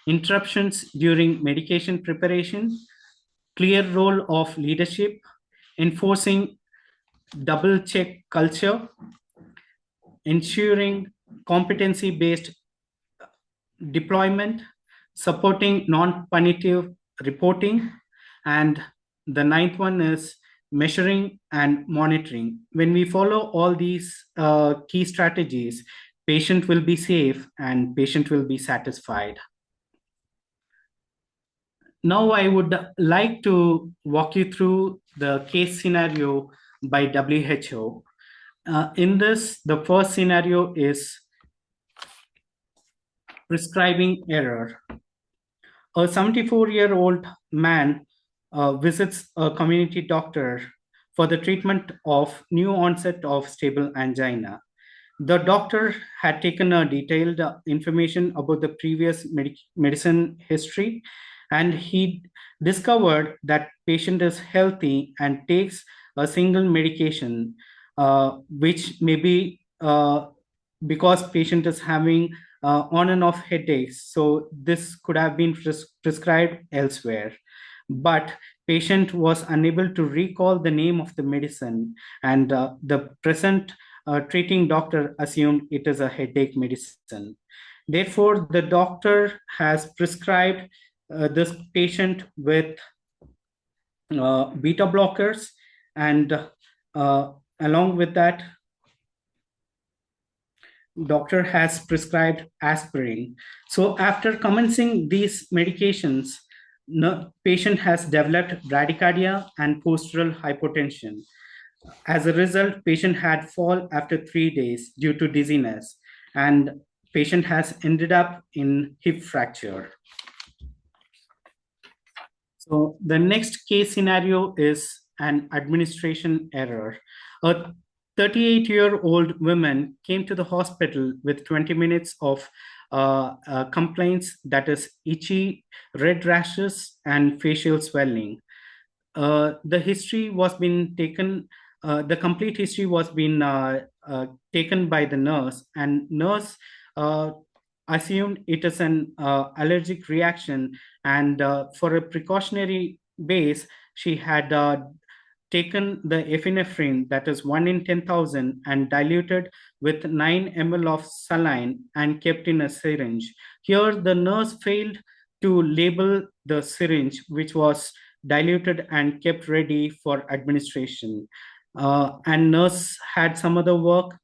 interruptions during medication preparation, clear role of leadership, enforcing double check culture, ensuring competency-based deployment, supporting non-punitive reporting, and the 9th one is measuring and monitoring. When we follow all these key strategies, patient will be safe and patient will be satisfied. Now I would like to walk you through the case scenario by WHO. In this, the first scenario is prescribing error. A 74-year-old man visits a community doctor for the treatment of new onset of stable angina. The doctor had taken a detailed information about the previous medicine history, and he discovered that patient is healthy and takes a single medication, which may be because patient is having on and off headaches. So this could have been prescribed elsewhere. But patient was unable to recall the name of the medicine, and the present treating doctor assumed it is a headache medicine. Therefore, the doctor has prescribed this patient with beta blockers And along with that, doctor has prescribed aspirin. So after commencing these medications, patient has developed bradycardia and postural hypotension. As a result, patient had fall after 3 days due to dizziness, and patient has ended up in hip fracture. So the next case scenario is an administration error. A 38-year-old woman came to the hospital with 20 minutes of complaints, that is itchy, red rashes, and facial swelling. The history was been taken, the complete history was been taken by the nurse, and nurse uh, assumed it is an allergic reaction, and for a precautionary base, she had taken the epinephrine, that is 1 in 10,000, and diluted with 9 ml of saline and kept in a syringe. Here, the nurse failed to label the syringe, which was diluted and kept ready for administration. And nurse had some other work,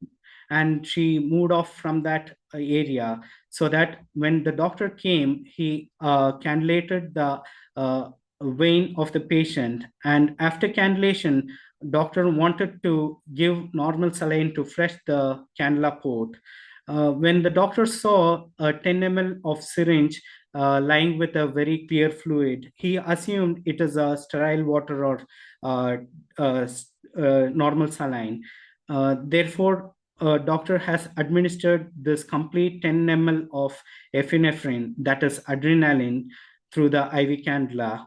and she moved off from that area, so that when the doctor came, he cannulated the vein of the patient, and after cannulation, doctor wanted to give normal saline to fresh the cannula port. When the doctor saw a 10 ml of syringe lying with a very clear fluid, he assumed it is a sterile water or uh, uh, normal saline. Therefore, doctor has administered this complete 10 ml of epinephrine, that is adrenaline, through the IV cannula.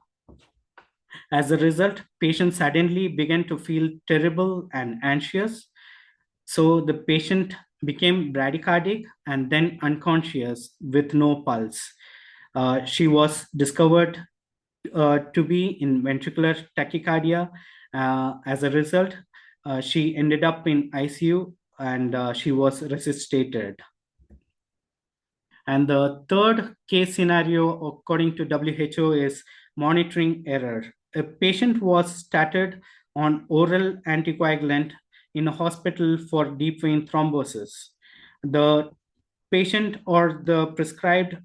As a result, patient suddenly began to feel terrible and anxious. So the patient became bradycardic and then unconscious with no pulse. She was discovered to be in ventricular tachycardia. As a result, she ended up in ICU, and she was resuscitated. And the third case scenario, according to WHO, is monitoring error. A patient was started on oral anticoagulant in a hospital for deep vein thrombosis. The patient or the prescribed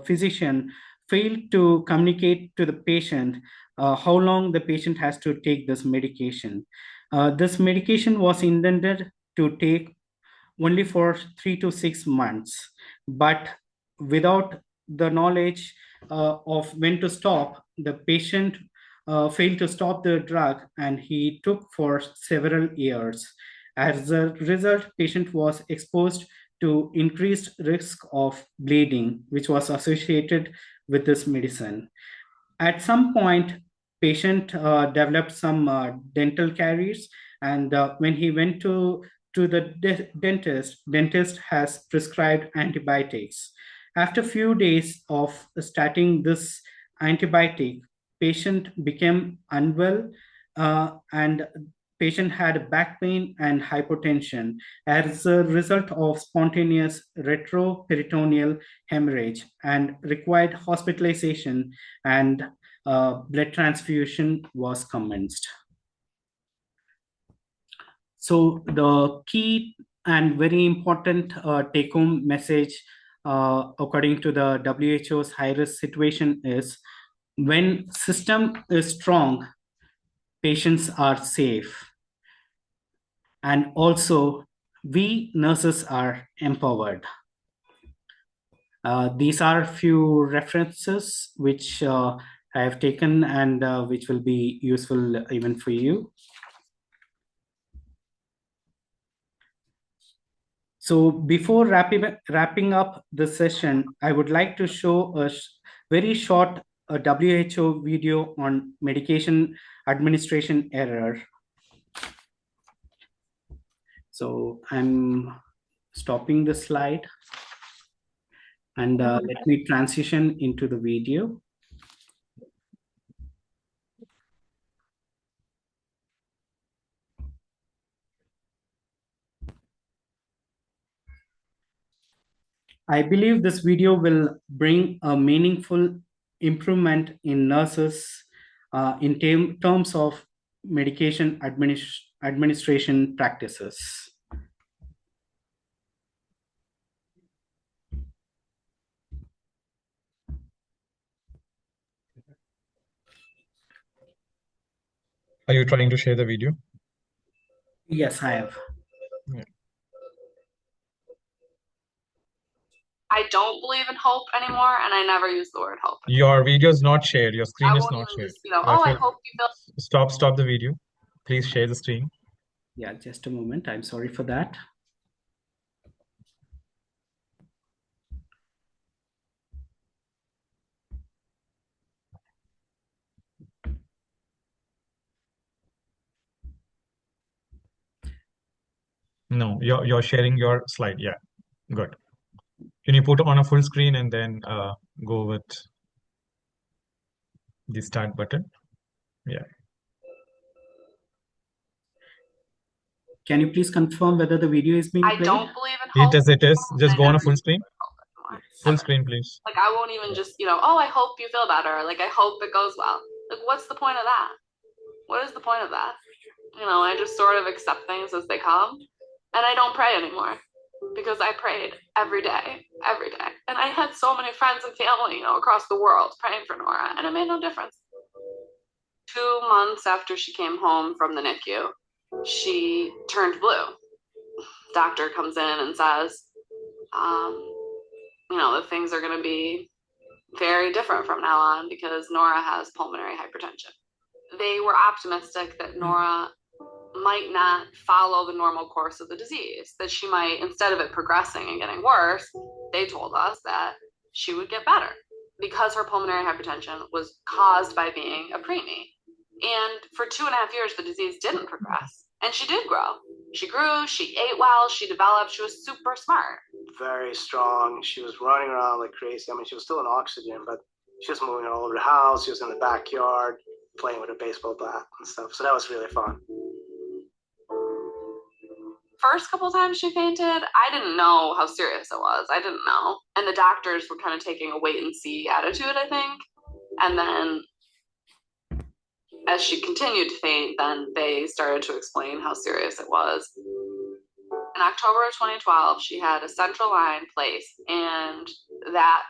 physician failed to communicate to the patient how long the patient has to take this medication. This medication was intended to take only for 3 to 6 months, but without the knowledge of when to stop, the patient failed to stop the drug, and he took for several years. As a result, patient was exposed to increased risk of bleeding, which was associated with this medicine. At some point, patient developed some dental caries, and when he went to the dentist has prescribed antibiotics. After a few days of starting this antibiotic, patient became unwell, and patient had back pain and hypotension as a result of spontaneous retroperitoneal hemorrhage, and required hospitalization, and blood transfusion was commenced. So the key and very important take-home message, according to the WHO's high-risk situation, is when system is strong, patients are safe. And also, we nurses are empowered. These are few references which I have taken, and which will be useful even for you. So before wrapping up the session, I would like to show a very short WHO video on medication administration error. So I'm stopping the slide, and let me transition into the video. I believe this video will bring a meaningful improvement in nurses in terms of medication administration practices. Are you trying to share the video? Yes, I have. Yeah. I don't believe in hope anymore, and I never use the word hope anymore. Your video is not shared. Your screen I is won't not even shared. just, oh, I Rafal, hope you feel. stop the video. Please share the screen. Yeah, just a moment. I'm sorry for that. No, you're sharing your slide. Yeah, good. Can you put on a full screen and then go with the start button? Yeah. Can you please confirm whether the video is being I played? don't believe in It hope. is. It is. Just I go on a never full use screen. hope anymore. Full Ever. screen, please. Like, I won't even just, oh, I hope you feel better. Like, I hope it goes well. Like, what's the point of that? What is the point of that? I just sort of accept things as they come. And I don't pray anymore because I prayed every day. And I had so many friends and family, across the world praying for Nora, and it made no difference. 2 months after she came home from the NICU, she turned blue. Doctor comes in and says, that things are going to be very different from now on because Nora has pulmonary hypertension. They were optimistic that Nora might not follow the normal course of the disease, that she might, instead of it progressing and getting worse, they told us that she would get better because her pulmonary hypertension was caused by being a preemie. And for 2.5 years, the disease didn't progress. And she did grow. She grew, she ate well, she developed, she was super smart. Very strong. She was running around like crazy. I mean, she was still in oxygen, but she was moving all over the house. She was in the backyard playing with a baseball bat and stuff. So that was really fun. First couple times she fainted, I didn't know how serious it was. I didn't know. And the doctors were kind of taking a wait and see attitude, I think. And then as she continued to faint, then they started to explain how serious it was. In October of 2012, she had a central line placed, and that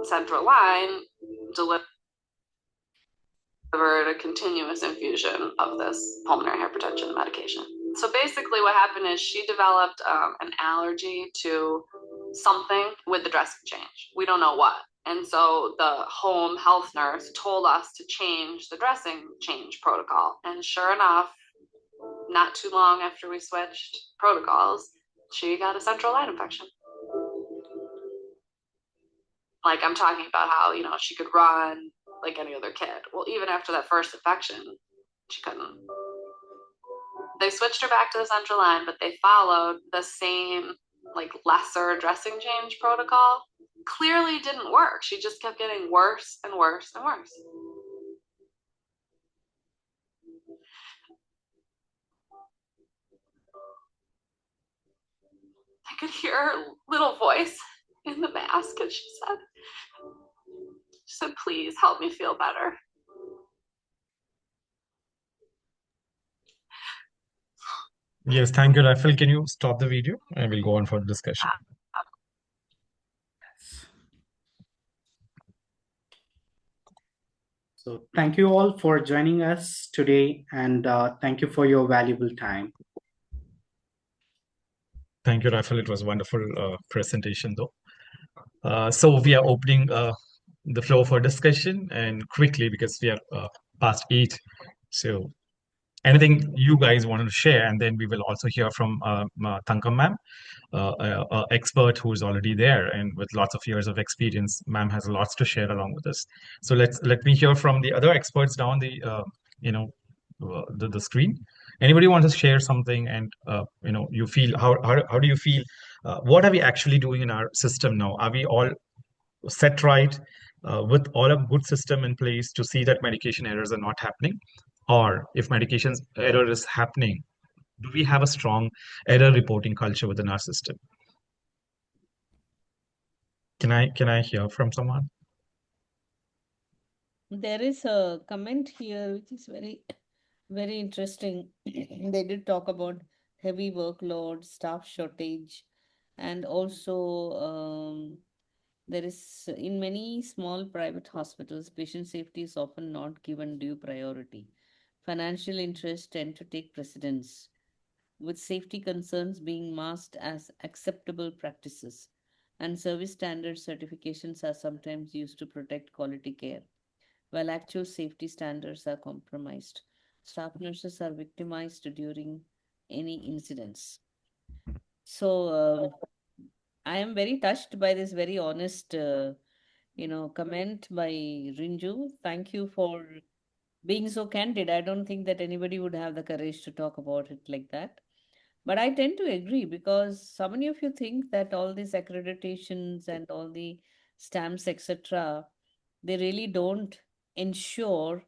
central line delivered a continuous infusion of this pulmonary hypertension medication. So basically what happened is she developed an allergy to something with the dressing change. We don't know what. And so the home health nurse told us to change the dressing change protocol. And sure enough, not too long after we switched protocols, she got a central line infection. Like, I'm talking about how, she could run like any other kid. Well, even after that first infection, she couldn't. They switched her back to the central line, but they followed the same, like, lesser dressing change protocol. Clearly didn't work. She just kept getting worse and worse and worse. I could hear her little voice in the mask, and she said, please help me feel better. Yes, thank you, Rafal. Can you stop the video? And we'll go on for the discussion. So thank you all for joining us today, and thank you for your valuable time. Thank you, Rafal. It was a wonderful presentation, though. So we are opening the floor for discussion, and quickly, because we are past 8. So anything you guys wanted to share, and then we will also hear from Thankam ma'am, expert who is already there and with lots of years of experience. Ma'am has lots to share along with us. So let me hear from the other experts down the screen. Anybody want to share something, and you feel how do you feel? What are we actually doing in our system now? Are we all set right with all a good system in place to see that medication errors are not happening? Or if medications error is happening, do we have a strong error reporting culture within our system? Can I hear from someone? There is a comment here which is very Very interesting. They did talk about heavy workload, staff shortage, and also there is in many small private hospitals, patient safety is often not given due priority. Financial interests tend to take precedence, with safety concerns being masked as acceptable practices, and service standard certifications are sometimes used to protect quality care, while actual safety standards are compromised. Staff nurses are victimized during any incidents. So, I am very touched by this very honest, comment by Rinju. Thank you for being so candid. I don't think that anybody would have the courage to talk about it like that. But I tend to agree because so many of you think that all these accreditations and all the stamps, etc., they really don't ensure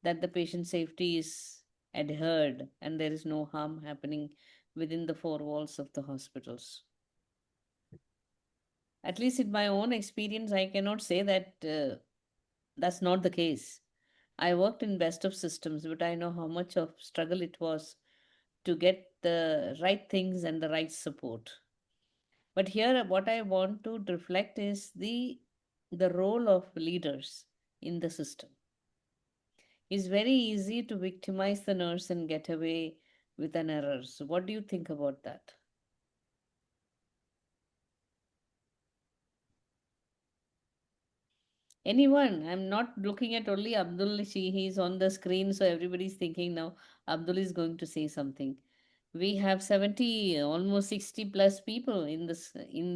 that the patient safety is adhered and there is no harm happening within the four walls of the hospitals. At least in my own experience, I cannot say that that's not the case. I worked in best of systems, but I know how much of struggle it was to get the right things and the right support. But here, what I want to reflect is the role of leaders in the system. It's very easy to victimize the nurse and get away with an error. So, what do you think about that? Anyone? I'm not looking at only Abdul. He's on the screen, so everybody's thinking now Abdul is going to say something. We have 70, almost 60 plus people in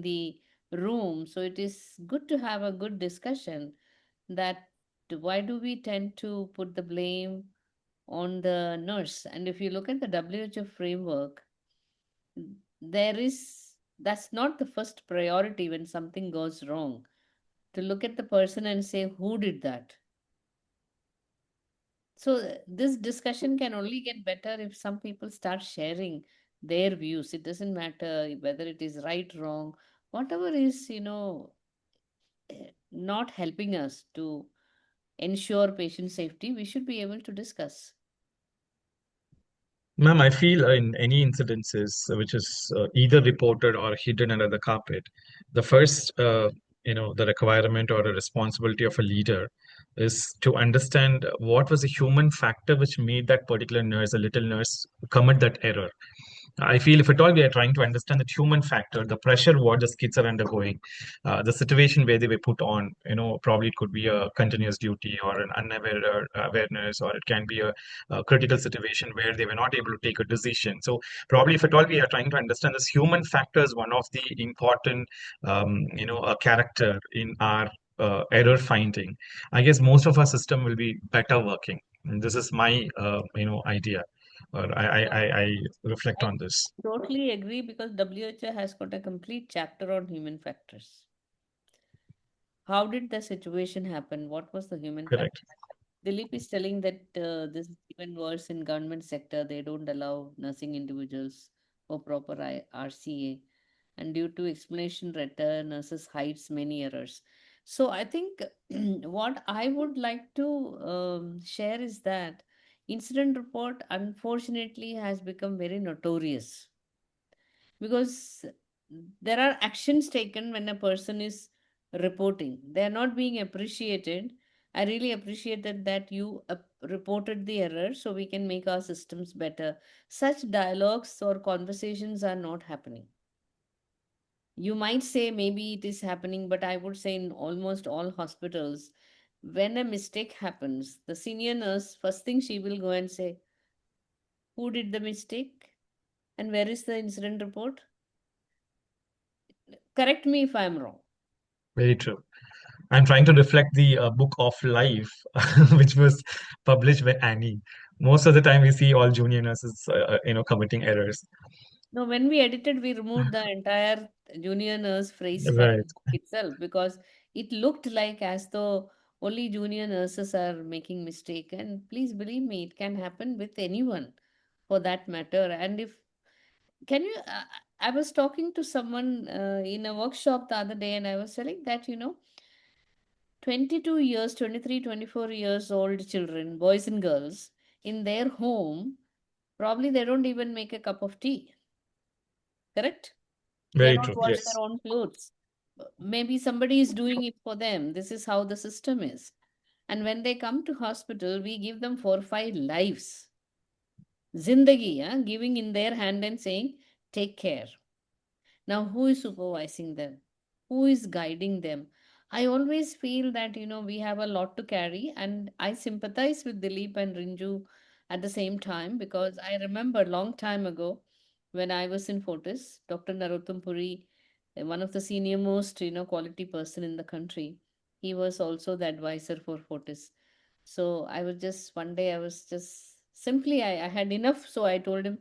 the room, so it is good to have a good discussion that why do we tend to put the blame on the nurse? And if you look at the WHO framework, there is that's not the first priority when something goes wrong, to look at the person and say who did that. So this discussion can only get better if some people start sharing their views. It doesn't matter whether it is right, wrong, whatever is, not helping us to ensure patient safety, we should be able to discuss. Ma'am, I feel in any incidences which is either reported or hidden under the carpet, the first, the requirement or a responsibility of a leader is to understand what was the human factor which made that particular nurse, a little nurse, commit that error. I feel if at all we are trying to understand the human factor, the pressure what the kids are undergoing, the situation where they were put on, probably it could be a continuous duty or an unaware awareness, or it can be a critical situation where they were not able to take a decision. So probably if at all we are trying to understand this human factor is one of the important, a character in our error finding. I guess most of our system will be better working. And this is my, idea, or I reflect I on this. totally agree because WHO has got a complete chapter on human factors. How did the situation happen? What was the human factor? Correct. Dilip is telling that this is even worse in government sector. They don't allow nursing individuals for proper RCA, and due to explanation letter, nurses hides many errors. So I think what I would like to share is that incident report unfortunately has become very notorious because there are actions taken when a person is reporting. They are not being appreciated. I really appreciated that you reported the error so we can make our systems better. Such dialogues or conversations are not happening. You might say maybe it is happening, but I would say in almost all hospitals, when a mistake happens, the senior nurse, first thing she will go and say, who did the mistake and where is the incident report? Correct me if I'm wrong. Very true. I'm trying to reflect the book of life, which was published by Annie. Most of the time, we see all junior nurses, committing errors. No, when we edited, we removed the entire junior nurse phrase from Right. the book itself because it looked like as though only junior nurses are making mistake. And please believe me, it can happen with anyone for that matter. And if can you, I was talking to someone in a workshop the other day, and I was telling that 22 years, 23, 24 years old children, boys and girls, in their home, probably they don't even make a cup of tea, correct? They Very don't true. wash their Yes. own clothes. Maybe somebody is doing it for them. This is how the system is. And when they come to hospital, we give them 4 5 lives. Zindagi, giving in their hand and saying, take care. Now, who is supervising them? Who is guiding them? I always feel that, we have a lot to carry, and I sympathize with Dilip and Rinju at the same time because I remember long time ago when I was in Fortis, Dr. Narottam Puri, one of the senior most, quality person in the country, he was also the advisor for Fortis. So I was just, one day I was just simply, I had enough. So I told him,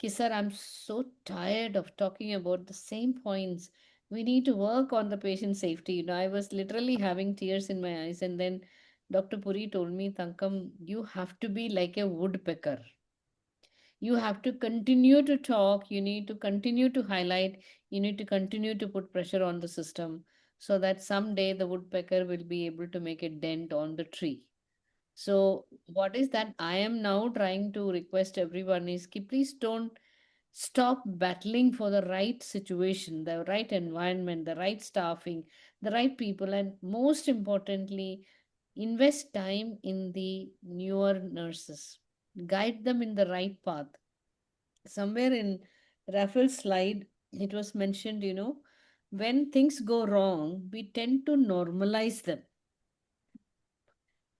Kisar, I'm so tired of talking about the same points. We need to work on the patient safety. I was literally having tears in my eyes. And then Dr. Puri told me, Tankam, you have to be like a woodpecker. You have to continue to talk. You need to continue to highlight. You need to continue to put pressure on the system so that someday the woodpecker will be able to make a dent on the tree. So, what is that I am now trying to request everyone is ki please don't stop battling for the right situation, the right environment, the right staffing, the right people, and most importantly, invest time in the newer nurses. Guide them in the right path. Somewhere in Raphael's slide, it was mentioned, when things go wrong, we tend to normalize them.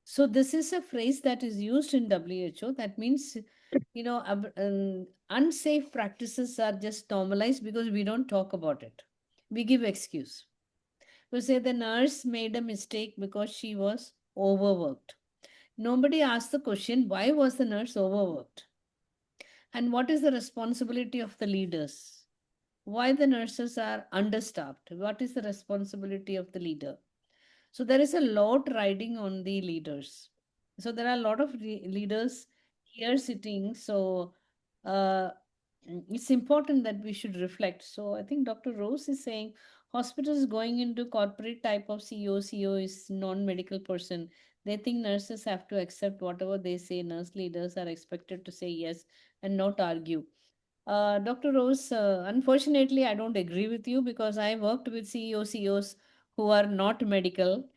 So this is a phrase that is used in WHO. That means, unsafe practices are just normalized because we don't talk about it. We give excuse. We say the nurse made a mistake because she was overworked. Nobody asked the question, why was the nurse overworked? And what is the responsibility of the leaders? Why the nurses are understaffed? What is the responsibility of the leader? So there is a lot riding on the leaders. So there are a lot of leaders here sitting. So uh, it's important that we should reflect. So I think Dr. Rose is saying hospitals going into corporate type of CEO. CEO is non-medical person. They think nurses have to accept whatever they say. Nurse leaders are expected to say yes and not argue. Dr. Rose, unfortunately, I don't agree with you because I worked with CEOs who are not medical,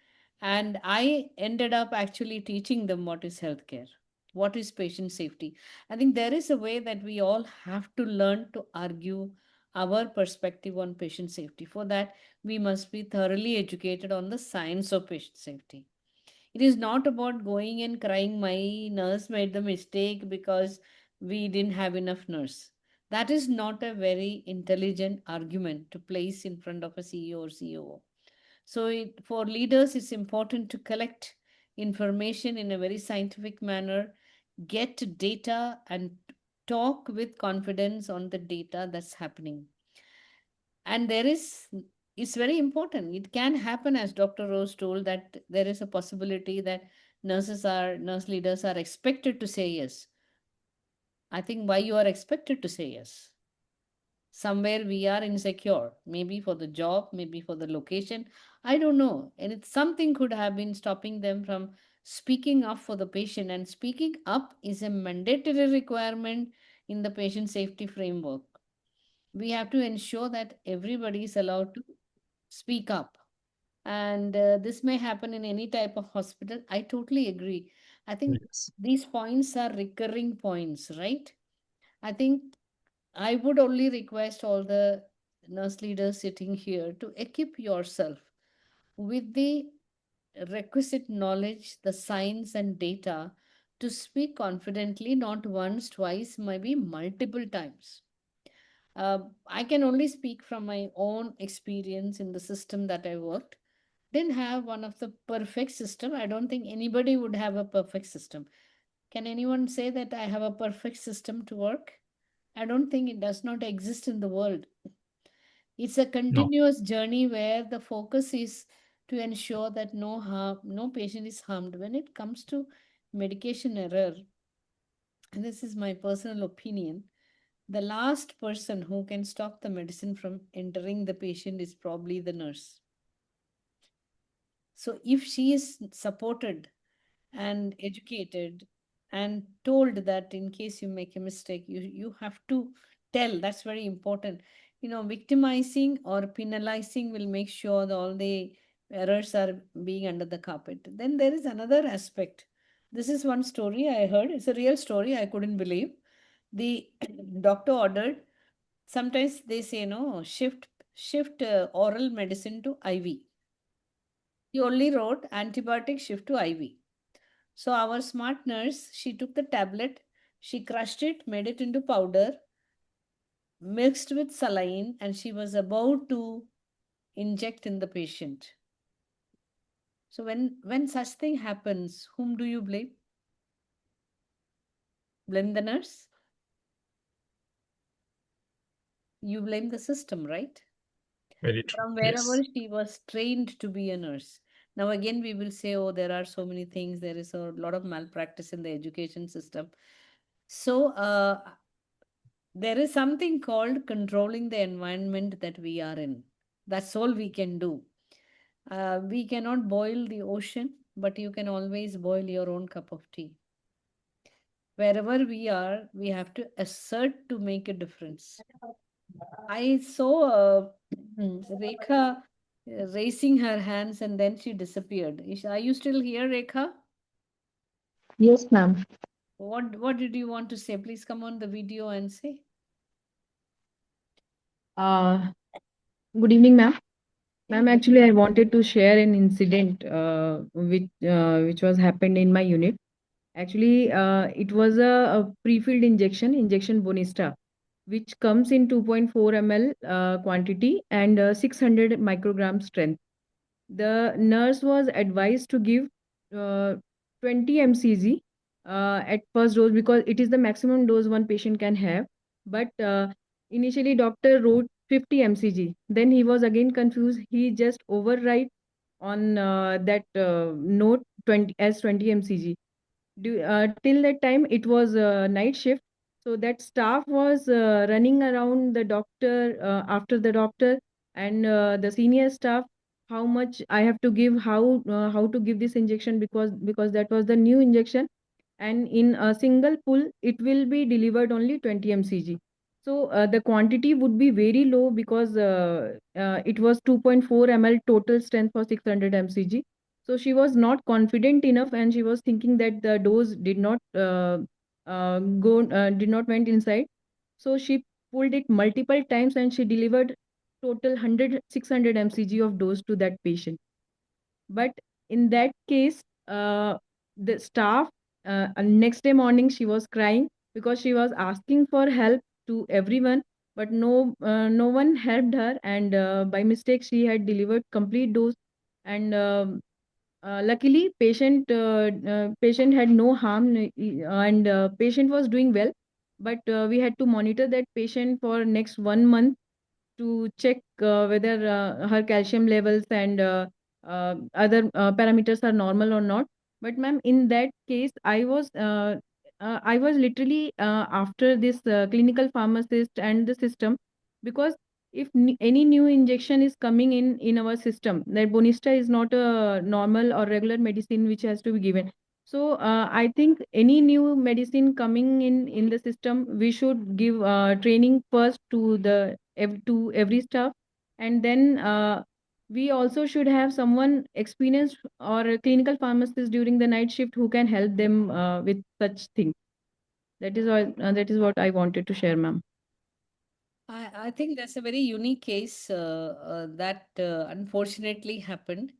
and I ended up actually teaching them what is healthcare, what is patient safety. I think there is a way that we all have to learn to argue our perspective on patient safety. For that, we must be thoroughly educated on the science of patient safety. It is not about going and crying, my nurse made the mistake because we didn't have enough nurse. That is not a very intelligent argument to place in front of a CEO or COO. So, for leaders, it's important to collect information in a very scientific manner, get data, and talk with confidence on the data that's happening. And it's very important. It can happen, as Dr. Rose told, that there is a possibility that nurse leaders are expected to say yes. I think why you are expected to say yes? Somewhere we are insecure, maybe for the job, maybe for the location. I don't know. And it's something could have been stopping them from speaking up for the patient. And speaking up is a mandatory requirement in the patient safety framework. We have to ensure that everybody is allowed to speak up. And this may happen in any type of hospital. I totally agree. I think Yes. these points are recurring points, right? I think I would only request all the nurse leaders sitting here to equip yourself with the requisite knowledge, the science and data to speak confidently, not once, twice, maybe multiple times. I can only speak from my own experience in the system that I worked. Didn't have one of the perfect system. I don't think anybody would have a perfect system. Can anyone say that I have a perfect system to work? I don't think it does not exist in the world. It's a No. continuous journey where the focus is to ensure that no harm, no patient is harmed. When it comes to medication error, and this is my personal opinion, the last person who can stop the medicine from entering the patient is probably the nurse. So if she is supported and educated and told that in case you make a mistake, you have to tell. That's very important. Victimizing or penalizing will make sure that all the errors are being under the carpet. Then there is another aspect. This is one story I heard. It's a real story. I couldn't believe. The doctor ordered, sometimes they say no, shift oral medicine to IV. He only wrote antibiotic, shift to IV. So our smart nurse, she took the tablet, she crushed it, made it into powder, mixed with saline, and she was about to inject in the patient. So when such thing happens, whom do you blame? Blame the nurse? You blame the system, right? Very true. From Yes. wherever she was trained to be a nurse. Now, again, we will say, oh, there are so many things. There is a lot of malpractice in the education system. So, there is something called controlling the environment that we are in. That's all we can do. We cannot boil the ocean, but you can always boil your own cup of tea. Wherever we are, we have to assert to make a difference. I saw Rekha raising her hands and then she disappeared. Are you still here, Rekha? Yes, ma'am. What did you want to say? Please come on the video and say. Uh, Good evening, ma'am. Ma'am, actually, I wanted to share an incident which was happened in my unit. Actually, it was a pre-filled injection Bonista, which comes in 2.4 ml quantity and 600 microgram strength. The nurse was advised to give uh, 20 mcg at first dose because it is the maximum dose one patient can have. But initially, doctor wrote 50 mcg. Then he was again confused. He just overwrite on that note 20 as 20 mcg. Till that time, it was night shift. So that staff was running around the doctor after the doctor and the senior staff how much I have to give, how to give this injection because that was the new injection, and in a single pull it will be delivered only 20 mcg. So the quantity would be very low because it was 2.4 ml total strength for 600 mcg. So she was not confident enough, and she was thinking that the dose did not went inside. So she pulled it multiple times and she delivered total 100 600 mcg of dose to that patient. But in that case, the staff, next day morning, she was crying because she was asking for help to everyone, but no one helped her. And by mistake, she had delivered complete dose. And luckily, patient had no harm, and patient was doing well. But we had to monitor that patient for next 1 month to check whether her calcium levels and other parameters are normal or not. But ma'am, in that case, I was literally after this clinical pharmacist and the system, because if any new injection is coming in our system, that Bonista is not a normal or regular medicine which has to be given. So I think any new medicine coming in the system, we should give training first to to every staff, and then we also should have someone experienced or a clinical pharmacist during the night shift who can help them with such things. That is all. That is what I wanted to share, ma'am. I think that's a very unique case that unfortunately happened.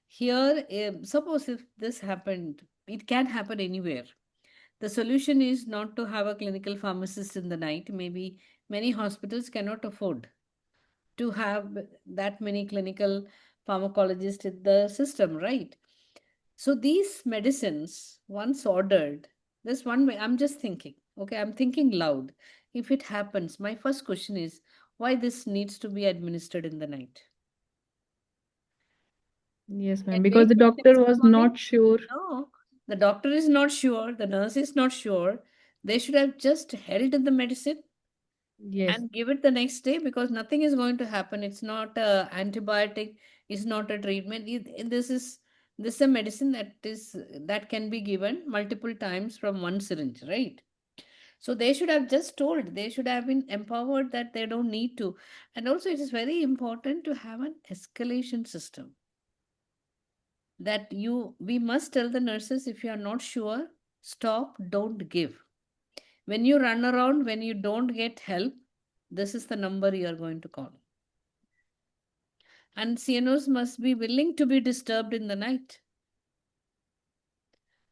Here, suppose if this happened, it can happen anywhere. The solution is not to have a clinical pharmacist in the night. Maybe many hospitals cannot afford to have that many clinical pharmacologists in the system, right? So these medicines, once ordered, there's one way. I'm just thinking, okay, I'm thinking loud. If it happens, my first question is why this needs to be administered in the night? Yes, ma'am. Can Because wait the till doctor next was morning? not sure. No, the doctor is not sure, the nurse is not sure. They should have just held the medicine Yes. and give it the next day because nothing is going to happen. It's not a antibiotic, it's not a treatment. This is This is a medicine that can be given multiple times from one syringe, right? So they should have just told, they should have been empowered that they don't need to. And also, it is very important to have an escalation system, that we must tell the nurses, if you are not sure, stop, don't give. When you run around, when you don't get help, this is the number you are going to call. And CNOs must be willing to be disturbed in the night.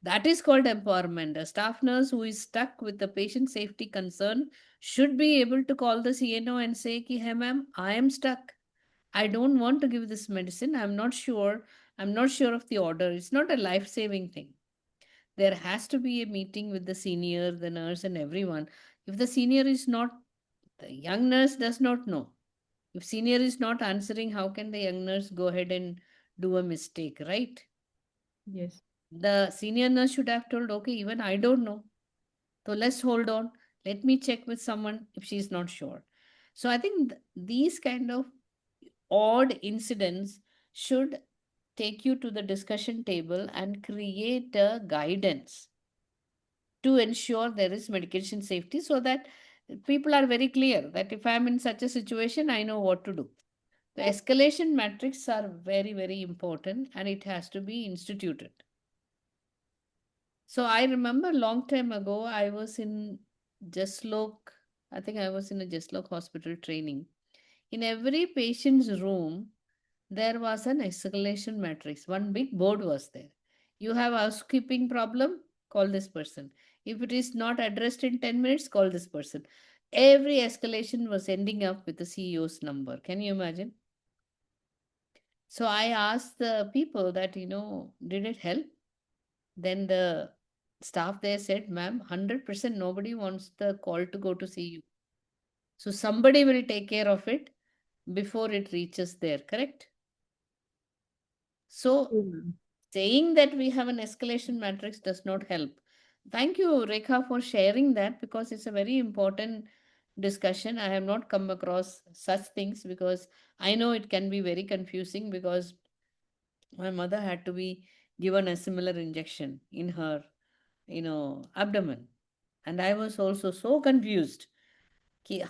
That is called empowerment. A staff nurse who is stuck with the patient safety concern should be able to call the CNO and say, ki, hey ma'am, I am stuck. I don't want to give this medicine. I'm not sure. I'm not sure of the order. It's not a life-saving thing. There has to be a meeting with the senior, the nurse, and everyone. If the senior is not, the young nurse does not know. If senior is not answering, how can the young nurse go ahead and do a mistake, right? Yes. The senior nurse should have told, okay, even I don't know. So let's hold on. Let me check with someone if she's not sure. So I think these kind of odd incidents should take you to the discussion table and create a guidance to ensure there is medication safety, so that people are very clear that if I'm in such a situation, I know what to do. The escalation metrics are very, very important, and it has to be instituted. So I remember long time ago, I was in Jaslok, I think I was in a Jaslok hospital training. In every patient's room, there was an escalation matrix. One big board was there. You have a housekeeping problem, call this person. If it is not addressed in 10 minutes, call this person. Every escalation was ending up with the CEO's number. Can you imagine? So I asked the people that, did it help? Then the staff there said, ma'am, 100% nobody wants the call to go to see you. So somebody will take care of it before it reaches there, correct? So saying that we have an escalation matrix does not help. Thank you, Rekha, for sharing that, because it's a very important discussion. I have not come across such things, because I know it can be very confusing, because my mother had to be given a similar injection in her, abdomen. And I was also so confused.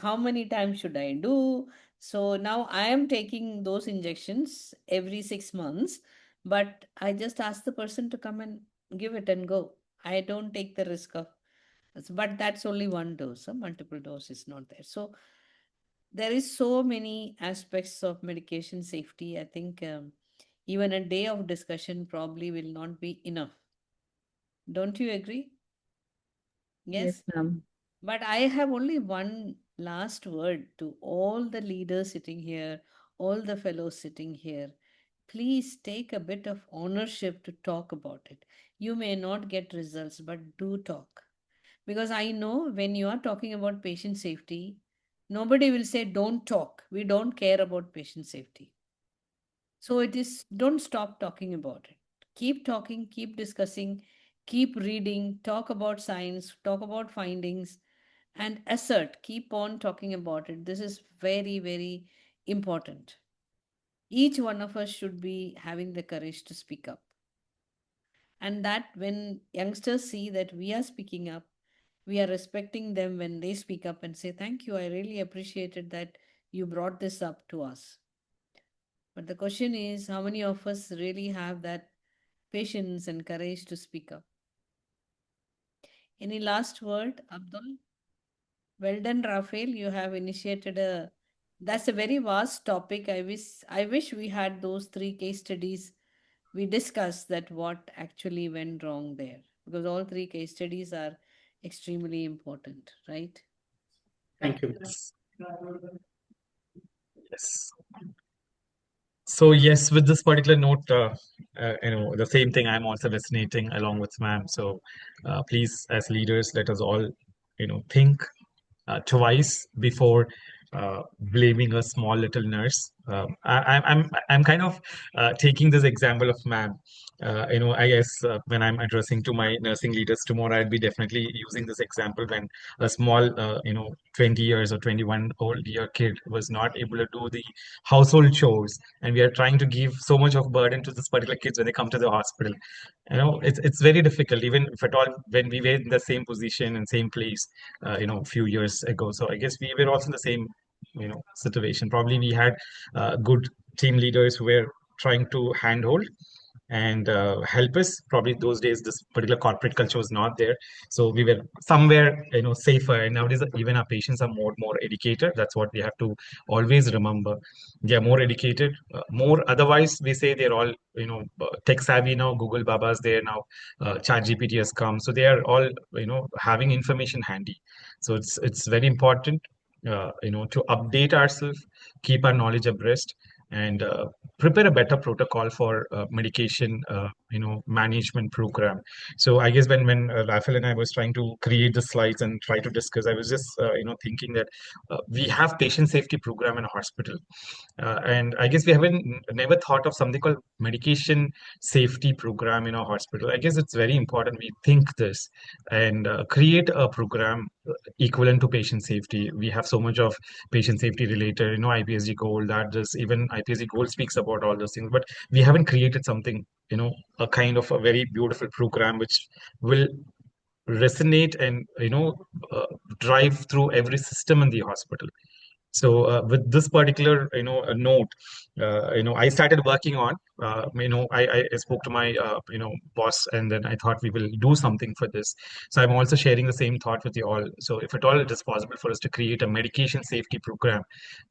How many times should I do? So now I am taking those injections every 6 months, but I just ask the person to come and give it and go. I don't take the risk of, but that's only one dose. A multiple dose is not there. So there is so many aspects of medication safety. I think even a day of discussion probably will not be enough. Don't you agree? Yes, Yes. ma'am. But I have only one last word to all the leaders sitting here, all the fellows sitting here. Please take a bit of ownership to talk about it. You may not get results, but do talk. Because I know when you are talking about patient safety, nobody will say, don't talk. We don't care about patient safety. So it is, don't stop talking about it. Keep talking, keep discussing, keep reading, talk about science, talk about findings, and assert, keep on talking about it. This is very, very important. Each one of us should be having the courage to speak up. And that when youngsters see that we are speaking up, we are respecting them when they speak up and say, thank you, I really appreciated that you brought this up to us. But the question is, how many of us really have that patience and courage to speak up? Any last word, Abdul? Well done, Rafael. You have initiated a, that's a very vast topic. I wish we had those three case studies we discussed, that what actually went wrong there, because all three case studies are extremely important, right? Thank you. Yes. So yes, with this particular note, the same thing I'm also resonating along with ma'am. So please, as leaders, let us all, think twice before blaming a small little nurse I'm kind of taking this example of ma'am. I guess when I'm addressing to my nursing leaders tomorrow, I'd be definitely using this example when a small, 20 years or 21-old-year kid was not able to do the household chores, and we are trying to give so much of burden to this particular kids when they come to the hospital. It's very difficult, even if at all when we were in the same position and same place, a few years ago. So I guess we were also in the same situation. Probably we had good team leaders who were trying to handhold and help us. Probably those days this particular corporate culture was not there, so we were somewhere safer. And nowadays even our patients are more educated. That's what we have to always remember. They are more educated, more, otherwise we say they're all tech savvy now. Google Baba's there now, chat GPT has come, so they are all having information handy. So it's very important to update ourselves, keep our knowledge abreast, and prepare a better protocol for medication management program. So I guess when Rafael and I was trying to create the slides and try to discuss, I was just thinking that we have patient safety program in a hospital, and I guess we haven't never thought of something called medication safety program in a hospital. I guess it's very important we think this and create a program equivalent to patient safety. We have so much of patient safety related, IPSG Gold, that this even IPSG Gold speaks about all those things, but we haven't created something, a kind of a very beautiful program which will resonate and drive through every system in the hospital. So with this particular note, I started working on I spoke to my boss, and then I thought we will do something for this. So I'm also sharing the same thought with you all. So if at all it is possible for us to create a medication safety program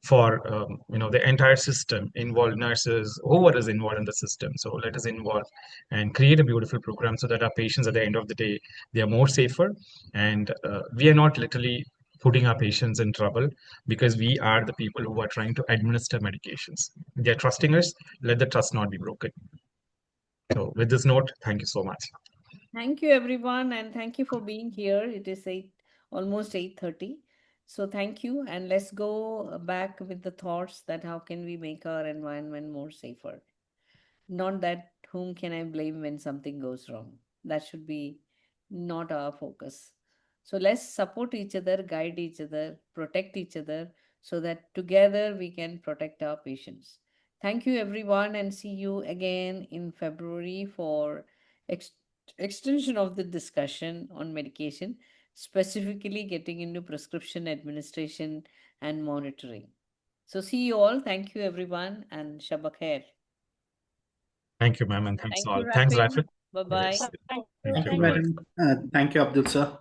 for the entire system, involve nurses, whoever is involved in the system. So let us involve and create a beautiful program so that our patients at the end of the day, they are more safer, and we are not literally putting our patients in trouble, because we are the people who are trying to administer medications. They're trusting us. Let the trust not be broken. So with this note, thank you so much. Thank you, everyone, and thank you for being here. It is almost 8:30. So thank you, and let's go back with the thoughts that how can we make our environment more safer? Not that whom can I blame when something goes wrong. That should be not our focus. So let's support each other, guide each other, protect each other, so that together we can protect our patients. Thank you, everyone, and see you again in February for ex- extension of the discussion on medication, specifically getting into prescription administration and monitoring. So see you all. Thank you, everyone, and Shabba Khair. Thank you, ma'am, and thanks Thank all. you, Thanks, Rapid. Rafit. Bye bye. Yes. Thank Thank you, you. Bye. madam. Thank you, Abdul sir.